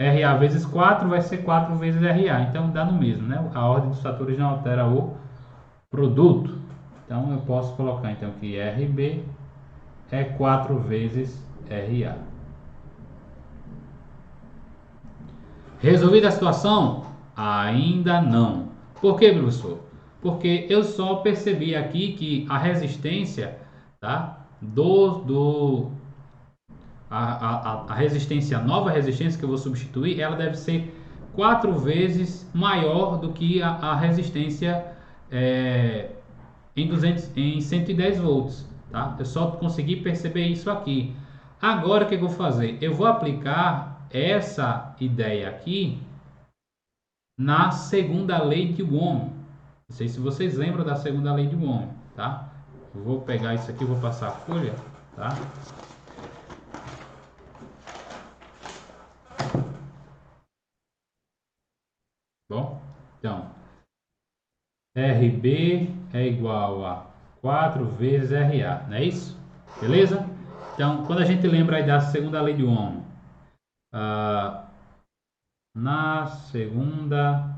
RA vezes 4 vai ser 4 vezes RA, então dá no mesmo, né? A ordem dos fatores não altera o produto. Então eu posso colocar então que RB é 4 vezes RA. Resolvida a situação? Ainda não. Por quê, professor? Porque eu só percebi aqui que a resistência, tá? A resistência, a nova resistência que eu vou substituir, ela deve ser 4 vezes maior do que a resistência em 110 volts. Tá? Eu só consegui perceber isso aqui. Agora o que eu vou fazer? Eu vou aplicar essa ideia aqui na segunda lei de Ohm. Não sei se vocês lembram da segunda lei de Ohm, tá? Eu vou pegar isso aqui, vou passar a folha, tá? Bom, então, RB é igual a 4 vezes RA, não é isso? Beleza? Então, quando a gente lembra aí da segunda lei de Ohm, na segunda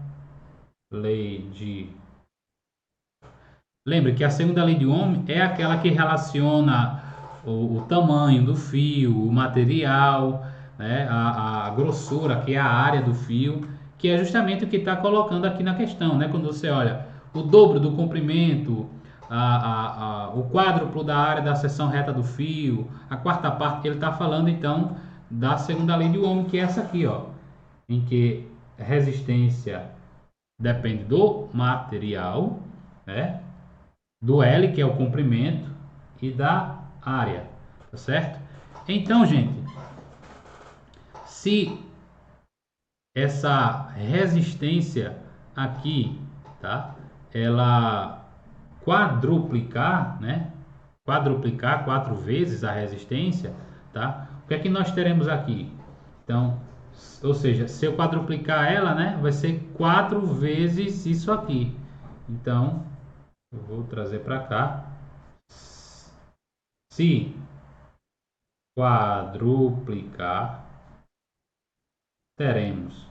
lei de... Lembre que a segunda lei de Ohm é aquela que relaciona o tamanho do fio, o material, né, a grossura, que é a área do fio, que é justamente o que está colocando aqui na questão, né? Quando você olha o dobro do comprimento, o quádruplo da área da seção reta do fio, a quarta parte, ele está falando então da segunda lei de Ohm, que é essa aqui, ó, em que resistência depende do material, né? Do L, que é o comprimento, e da área, tá certo? Então, gente, se essa resistência aqui, tá? Ela quadruplicar, né? Quadruplicar 4 vezes a resistência, tá? O que é que nós teremos aqui? Então, ou seja, se eu quadruplicar ela, né? Vai ser 4 vezes isso aqui. Então, eu vou trazer para cá. Se quadruplicar, teremos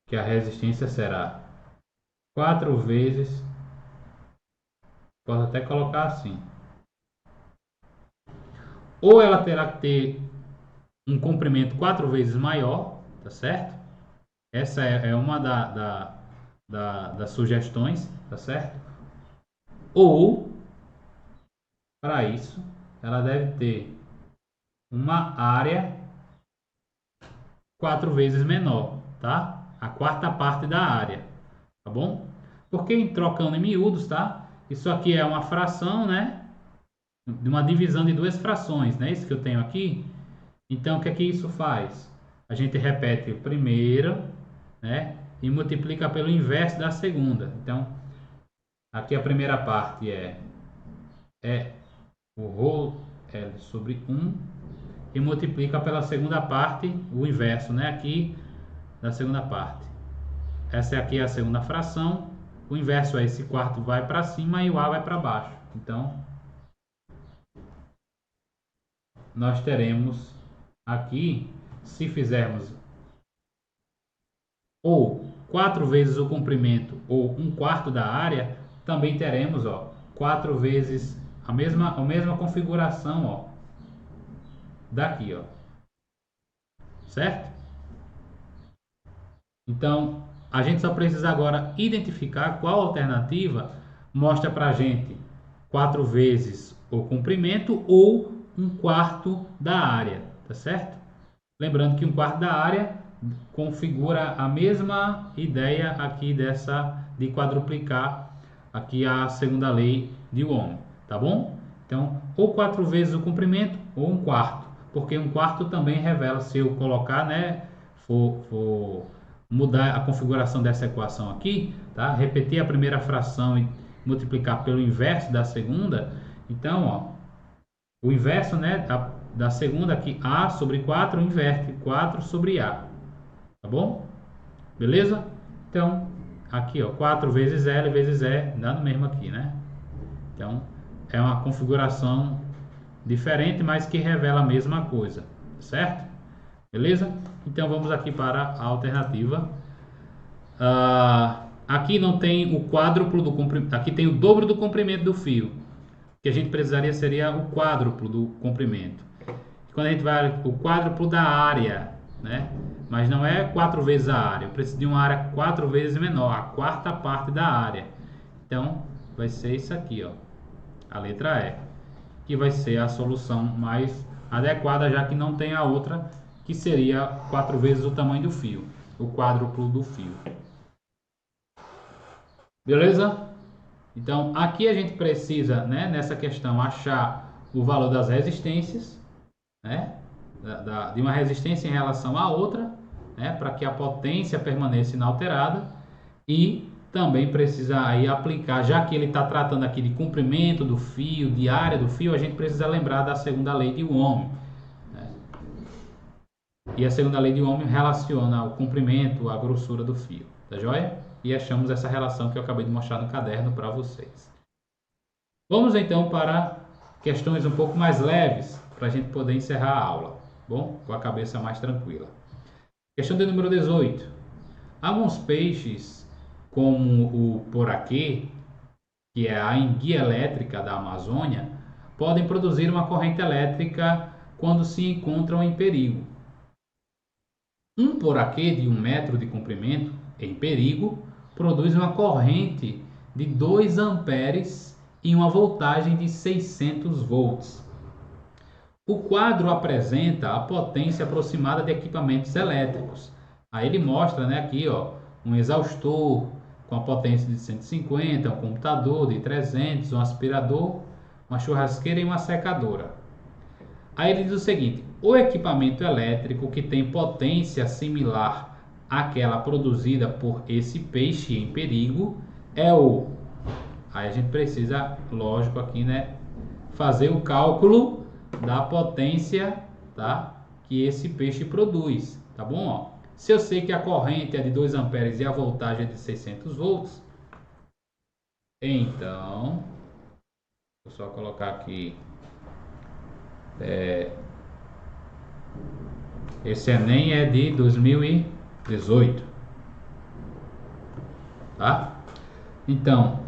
que a resistência será 4 vezes, posso até colocar assim, ou ela terá que ter um comprimento 4 vezes maior, tá certo? Essa é uma das sugestões, tá certo? Ou, para isso, ela deve ter uma área 4 vezes menor, tá? A quarta parte da área, tá bom? Porque trocando em miúdos, tá? Isso aqui é uma fração, né? De uma divisão de duas frações, né? Isso que eu tenho aqui. Então, o que é que isso faz? A gente repete o primeiro, né? E multiplica pelo inverso da segunda. Então, aqui a primeira parte é o rho L sobre 1 e multiplica pela segunda parte o inverso, né? Aqui da segunda parte. Essa aqui é a segunda fração. O inverso é esse quarto vai para cima e o A vai para baixo. Então, nós teremos aqui, se fizermos ou 4 vezes o comprimento ou 1/4 da área, também teremos, ó, 4 vezes a mesma configuração, ó, daqui, ó. Certo? Então, a gente só precisa agora identificar qual alternativa mostra para a gente 4 vezes o comprimento ou 1/4 da área, tá certo? Lembrando que 1/4 da área configura a mesma ideia aqui de quadruplicar aqui a segunda lei de Ohm, tá bom? Então, ou 4 vezes o comprimento ou 1/4, porque 1/4 também revela, se eu colocar, né, for mudar a configuração dessa equação aqui, tá? Repetir a primeira fração e multiplicar pelo inverso da segunda, então, ó, o inverso, né, da segunda aqui, A sobre 4, inverte 4 sobre A, tá bom? Beleza? Então, aqui, ó, 4 vezes L vezes E, dá no mesmo aqui, né? Então, é uma configuração diferente, mas que revela a mesma coisa, certo? Beleza? Então, vamos aqui para a alternativa. Aqui não tem o quádruplo do comprimento, aqui tem o dobro do comprimento do fio. O que a gente precisaria seria o quádruplo do comprimento. Quando a gente vai o quádruplo da área, né? Mas não é 4 vezes a área. Eu preciso de uma área 4 vezes menor, a quarta parte da área. Então, vai ser isso aqui, ó, a letra E, que vai ser a solução mais adequada, já que não tem a outra, que seria 4 vezes o tamanho do fio, o quádruplo do fio. Beleza? Então, aqui a gente precisa, né, nessa questão, achar o valor das resistências, né, de uma resistência em relação à outra, né, para que a potência permaneça inalterada, e também precisa aí aplicar, já que ele está tratando aqui de comprimento do fio, de área do fio, a gente precisa lembrar da segunda lei de Ohm, né? E a segunda lei de Ohm relaciona o comprimento, a grossura do fio, tá joia? E achamos essa relação que eu acabei de mostrar no caderno para vocês. Vamos então para questões um pouco mais leves, para a gente poder encerrar a aula, bom? Com a cabeça mais tranquila. Questão de número 18. Alguns peixes, como o poraquê, que é a enguia elétrica da Amazônia, podem produzir uma corrente elétrica quando se encontram em perigo. Um poraquê de 1 metro de comprimento, em perigo, produz uma corrente de 2 amperes e uma voltagem de 600 volts. O quadro apresenta a potência aproximada de equipamentos elétricos. Aí ele mostra, né, aqui, ó, um exaustor com a potência de 150, um computador de 300, um aspirador, uma churrasqueira e uma secadora. Aí ele diz o seguinte: o equipamento elétrico que tem potência similar àquela produzida por esse peixe em perigo é o... Aí a gente precisa, lógico aqui, né, fazer o cálculo da potência, tá, que esse peixe produz, tá bom? Ó, se eu sei que a corrente é de 2 amperes e a voltagem é de 600 volts, então, vou só colocar aqui, esse Enem é de 2018, tá? Então,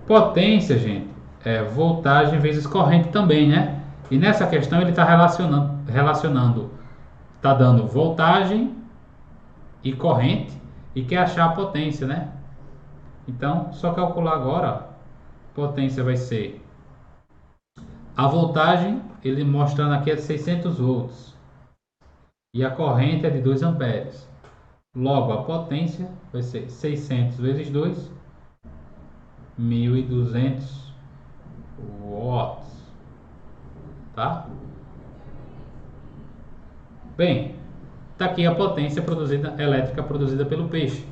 potência, gente, é voltagem vezes corrente também, né? E nessa questão ele está relacionando, está dando voltagem e corrente e quer achar a potência, né? Então, só calcular agora, ó, potência vai ser a voltagem, ele mostrando aqui é de 600 volts e a corrente é de 2 amperes. Logo, a potência vai ser 600 vezes 2, 1.200 watts, tá? Bem, tá aqui a potência elétrica produzida pelo peixe.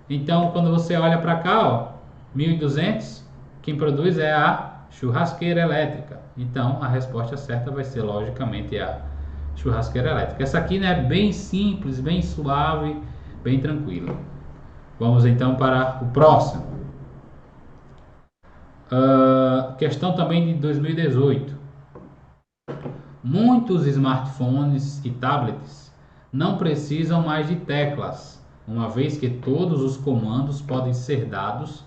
Então, quando você olha para cá, ó, 1.200, quem produz é a churrasqueira elétrica. Então, a resposta certa vai ser, logicamente, a churrasqueira elétrica. Essa aqui, né, é bem simples, bem suave, bem tranquila. Vamos então para o próximo. Questão também de 2018. Muitos smartphones e tablets não precisam mais de teclas, uma vez que todos os comandos podem ser dados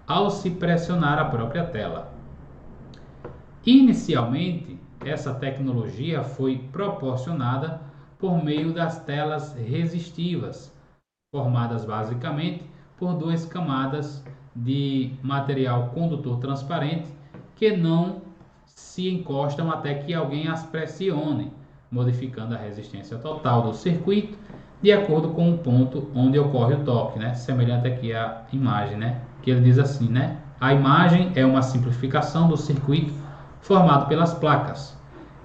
ao se pressionar a própria tela. Inicialmente, essa tecnologia foi proporcionada por meio das telas resistivas, formadas basicamente por 2 camadas de material condutor transparente que não se encostam até que alguém as pressione, modificando a resistência total do circuito de acordo com o ponto onde ocorre o toque, né? Semelhante aqui à imagem, né? Que ele diz assim, né? A imagem é uma simplificação do circuito formado pelas placas,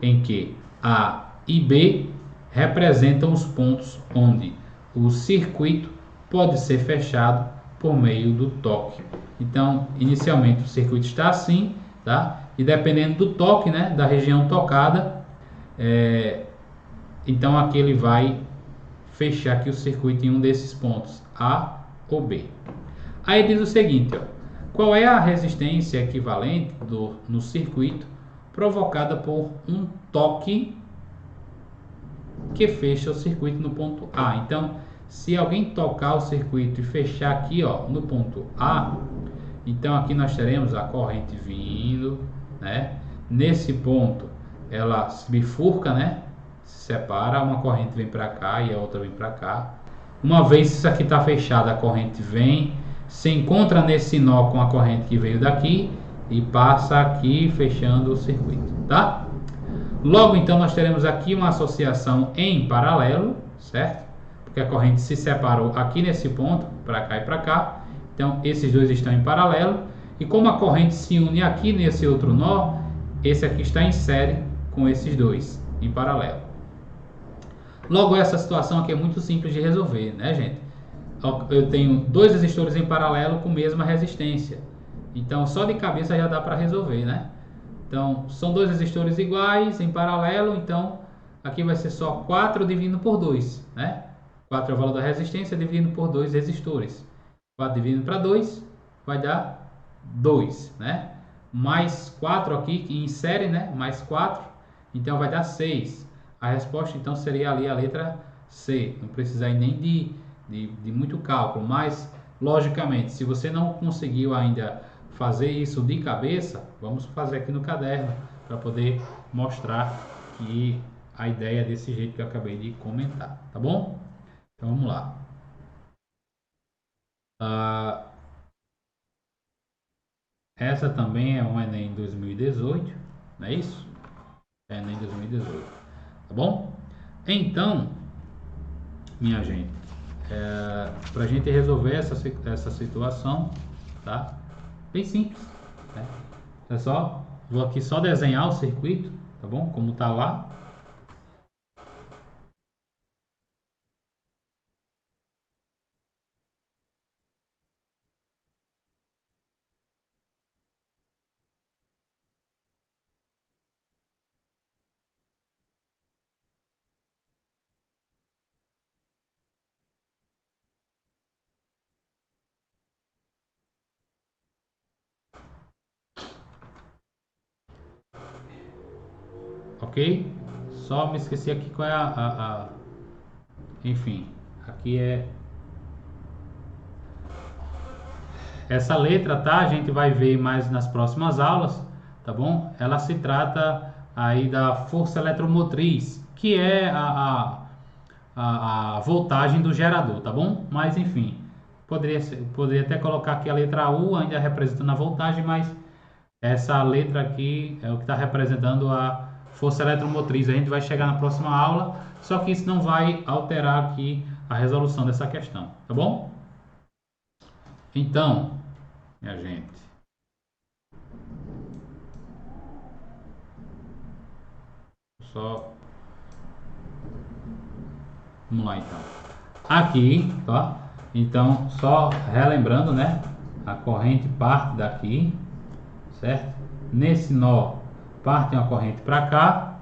em que A e B representam os pontos onde o circuito pode ser fechado por meio do toque. Então, inicialmente o circuito está assim, tá? E dependendo do toque, né, da região tocada, então aqui ele vai fechar aqui o circuito em um desses pontos, A ou B. Aí diz o seguinte, ó, qual é a resistência equivalente no circuito provocada por um toque que fecha o circuito no ponto A. Então, se alguém tocar o circuito e fechar aqui, ó, no ponto A, então aqui nós teremos a corrente vindo, né? Nesse ponto ela se bifurca, né? Se separa, uma corrente vem para cá e a outra vem para cá. Uma vez isso aqui está fechado, a corrente vem, se encontra nesse nó com a corrente que veio daqui e passa aqui fechando o circuito, tá? Logo então nós teremos aqui uma associação em paralelo, certo? Porque a corrente se separou aqui nesse ponto, para cá e para cá. Então esses dois estão em paralelo. E como a corrente se une aqui nesse outro nó, esse aqui está em série com esses dois em paralelo. Logo essa situação aqui é muito simples de resolver, né, gente? Eu tenho dois resistores em paralelo com mesma resistência. Então só de cabeça já dá para resolver, né? Então, são dois resistores iguais, em paralelo, então aqui vai ser só 4 dividido por 2, né? 4 é o valor da resistência, dividido por 2 resistores. 4 dividido para 2 vai dar 2, né? Mais 4 aqui, em série, né? Mais 4, então vai dar 6. A resposta, então, seria ali a letra C. Não precisa ir nem de muito cálculo, mas, logicamente, se você não conseguiu ainda fazer isso de cabeça, vamos fazer aqui no caderno para poder mostrar que a ideia é desse jeito que eu acabei de comentar, tá bom? Então vamos lá. Essa também é um Enem 2018, não é isso? É Enem 2018, tá bom? Então, minha gente, para a gente resolver essa situação, tá? Bem simples, né? É só, vou aqui só desenhar o circuito, tá bom? Como tá lá. Ok? Só me esqueci aqui qual é enfim, aqui é essa letra, tá? A gente vai ver mais nas próximas aulas, tá bom? Ela se trata aí da força eletromotriz, que é a voltagem do gerador, tá bom? Mas enfim, poderia até colocar aqui a letra U, ainda representando a voltagem, mas essa letra aqui é o que está representando a força eletromotriz. A gente vai chegar na próxima aula, só que isso não vai alterar aqui a resolução dessa questão, tá bom? Então, minha gente, só vamos lá então. Aqui, tá? Então, só relembrando, né? A corrente parte daqui, certo? Nesse nó parte uma corrente para cá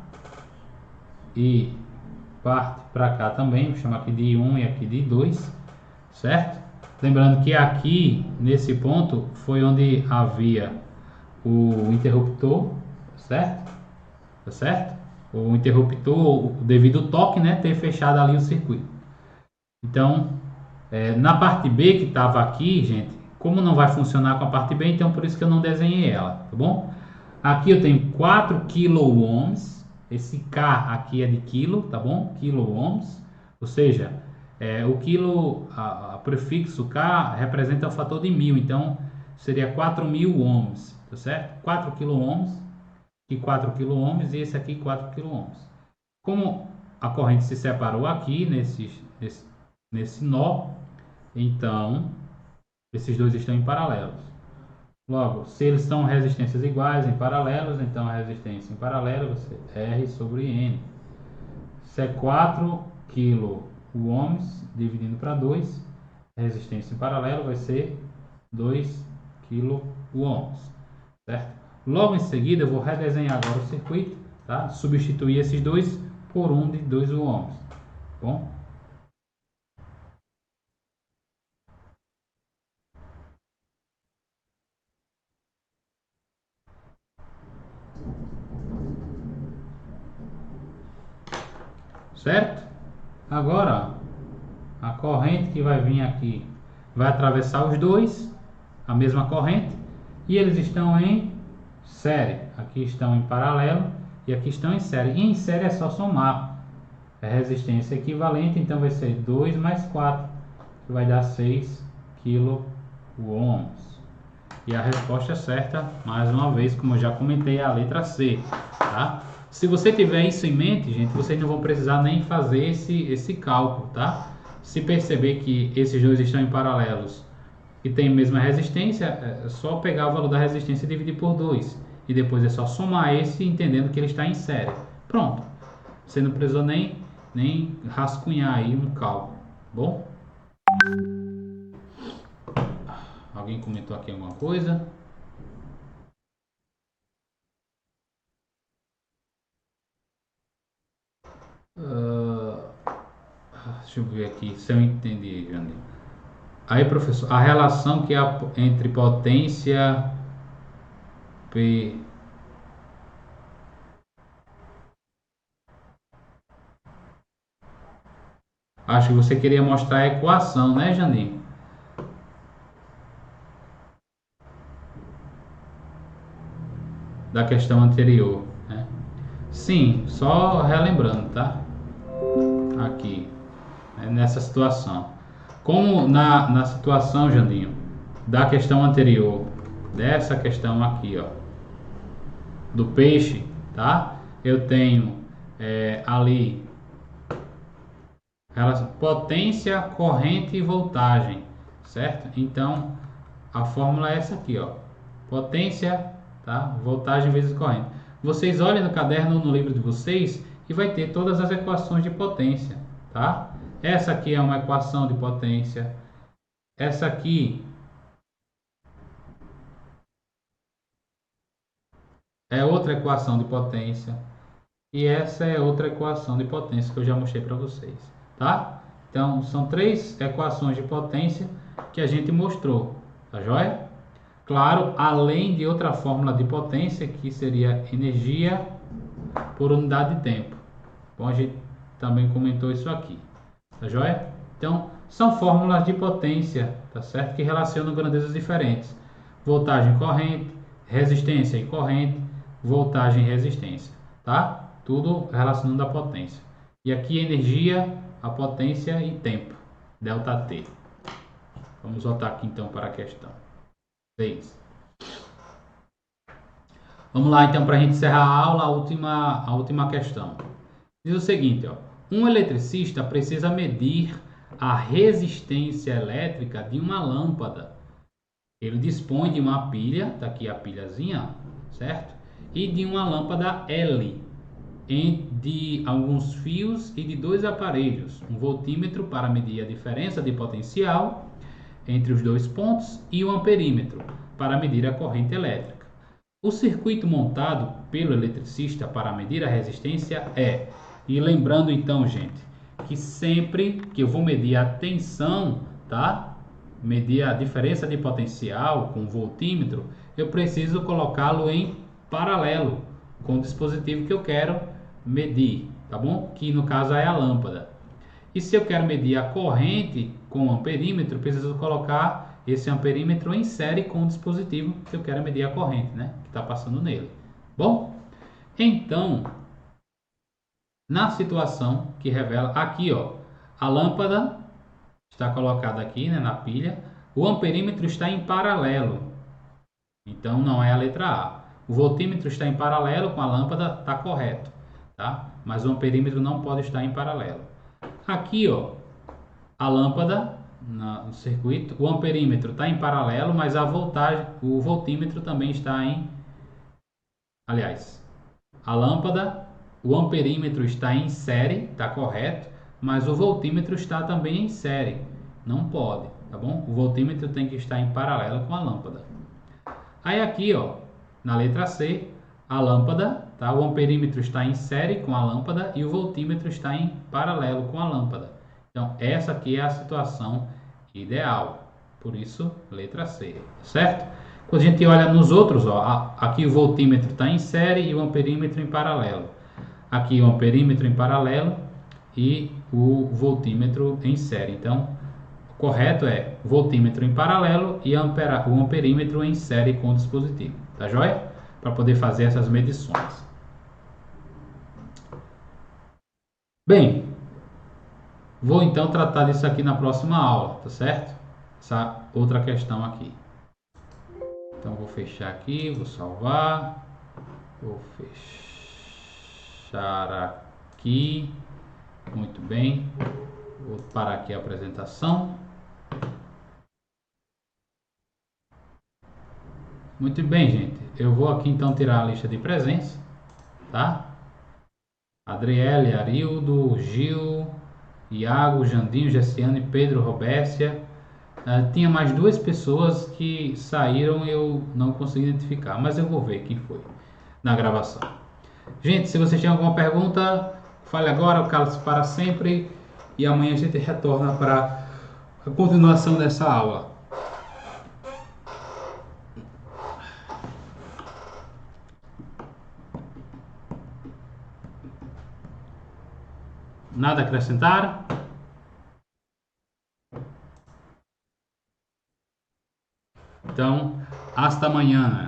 e parte para cá também, vou chamar aqui de 1 e aqui de 2, certo? Lembrando que aqui, nesse ponto, foi onde havia o interruptor, certo? Tá certo? O interruptor, devido ao toque, né, ter fechado ali o circuito. Então, na parte B que estava aqui, gente, como não vai funcionar com a parte B, então por isso que eu não desenhei ela, tá bom? Aqui eu tenho 4 kΩ, esse K aqui é de quilo, tá bom? KΩ, ou seja, o quilo, a prefixo K representa o fator de 1000, então seria 4.000 ohms, tá certo? 4 kΩ e 4 kΩ e esse aqui 4 kΩ. Como a corrente se separou aqui nesse nó, então esses dois estão em paralelos. Logo, se eles são resistências iguais em paralelos, então a resistência em paralelo vai ser R sobre N. Se é 4 kΩ dividindo para 2, a resistência em paralelo vai ser 2 kΩ, certo? Logo em seguida eu vou redesenhar agora o circuito, tá? Substituir esses dois por um de 2 ohms, bom? Certo? Agora, a corrente que vai vir aqui vai atravessar os dois, a mesma corrente, e eles estão em série. Aqui estão em paralelo e aqui estão em série. E em série é só somar. É resistência equivalente, então vai ser 2 mais 4, que vai dar 6 kΩ. E a resposta certa, mais uma vez, como eu já comentei, é a letra C, tá? Se você tiver isso em mente, gente, vocês não vão precisar nem fazer esse cálculo, tá? Se perceber que esses dois estão em paralelos e tem a mesma resistência, é só pegar o valor da resistência e dividir por 2. E depois é só somar esse, entendendo que ele está em série. Pronto. Você não precisou nem rascunhar aí um cálculo, bom? Alguém comentou aqui alguma coisa? Deixa eu ver aqui se eu entendi, Jandir. Aí, professor, a relação que há entre potência P. Acho que você queria mostrar a equação, né, Jandir? Da questão anterior, né? Sim, só relembrando, tá? Aqui, né, nessa situação. Como na situação, Jandinho, da questão anterior, dessa questão aqui, ó, do peixe, tá? Eu tenho ali potência, corrente e voltagem, certo? Então, a fórmula é essa aqui, ó. Potência, tá? Voltagem vezes corrente. Vocês olhem no caderno, no livro de vocês, e vai ter todas as equações de potência, tá? Essa aqui é uma equação de potência. Essa aqui é outra equação de potência. E essa é outra equação de potência que eu já mostrei para vocês, tá? Então, são 3 equações de potência que a gente mostrou, tá joia? Claro, além de outra fórmula de potência, que seria energia por unidade de tempo. Bom, a gente também comentou isso aqui, tá joia? Então, são fórmulas de potência, tá certo? Que relacionam grandezas diferentes. Voltagem e corrente, resistência e corrente, voltagem e resistência, tá? Tudo relacionando a potência. E aqui energia, a potência e tempo, ΔT. Vamos voltar aqui então para a questão 6. Vamos lá então para a gente encerrar a aula, a última questão. Diz o seguinte, ó, um eletricista precisa medir a resistência elétrica de uma lâmpada. Ele dispõe de uma pilha, tá aqui a pilhazinha, certo? E de uma lâmpada L, de alguns fios e de 2 aparelhos, um voltímetro para medir a diferença de potencial entre os 2 pontos e o amperímetro para medir a corrente elétrica. O circuito montado pelo eletricista para medir a resistência é, e lembrando então, gente, que sempre que eu vou medir a tensão, tá? Medir a diferença de potencial com o voltímetro, eu preciso colocá-lo em paralelo com o dispositivo que eu quero medir, tá bom? Que no caso é a lâmpada. E se eu quero medir a corrente com o amperímetro, preciso colocar esse amperímetro em série com o dispositivo que eu quero medir a corrente, né? Que está passando nele. Bom, então, na situação que revela aqui, ó, a lâmpada está colocada aqui, né, na pilha, o amperímetro está em paralelo. Então não é a letra A. O voltímetro está em paralelo com a lâmpada, está correto, tá? Mas o amperímetro não pode estar em paralelo. Aqui, ó, a lâmpada no circuito, o amperímetro está em paralelo, mas a voltagem, o voltímetro também está em, aliás, a lâmpada, o amperímetro está em série, está correto, mas o voltímetro está também em série. Não pode, tá bom? O voltímetro tem que estar em paralelo com a lâmpada. Aí aqui, ó, na letra C, a lâmpada, tá? O amperímetro está em série com a lâmpada e o voltímetro está em paralelo com a lâmpada. Então, essa aqui é a situação ideal. Por isso, letra C, certo? Quando a gente olha nos outros, ó, aqui o voltímetro está em série e o amperímetro em paralelo. Aqui o amperímetro em paralelo e o voltímetro em série. Então, o correto é voltímetro em paralelo e o amperímetro em série com o dispositivo. Tá joia? Para poder fazer essas medições. Bem, vou então tratar disso aqui na próxima aula, tá certo? Essa outra questão aqui. Então vou fechar aqui, vou salvar. Vou fechar aqui. Muito bem. Vou parar aqui a apresentação. Muito bem, gente. Eu vou aqui então tirar a lista de presença, tá? Adriele, Arildo, Gil, Iago, Jandinho, Gessiane, Pedro, Robécia. Tinha mais duas pessoas que saíram e eu não consegui identificar, mas eu vou ver quem foi na gravação. Gente, se vocês têm alguma pergunta, fale agora, cale-se para sempre e amanhã a gente retorna para a continuação dessa aula. Nada a acrescentar? Então, hasta amanhã.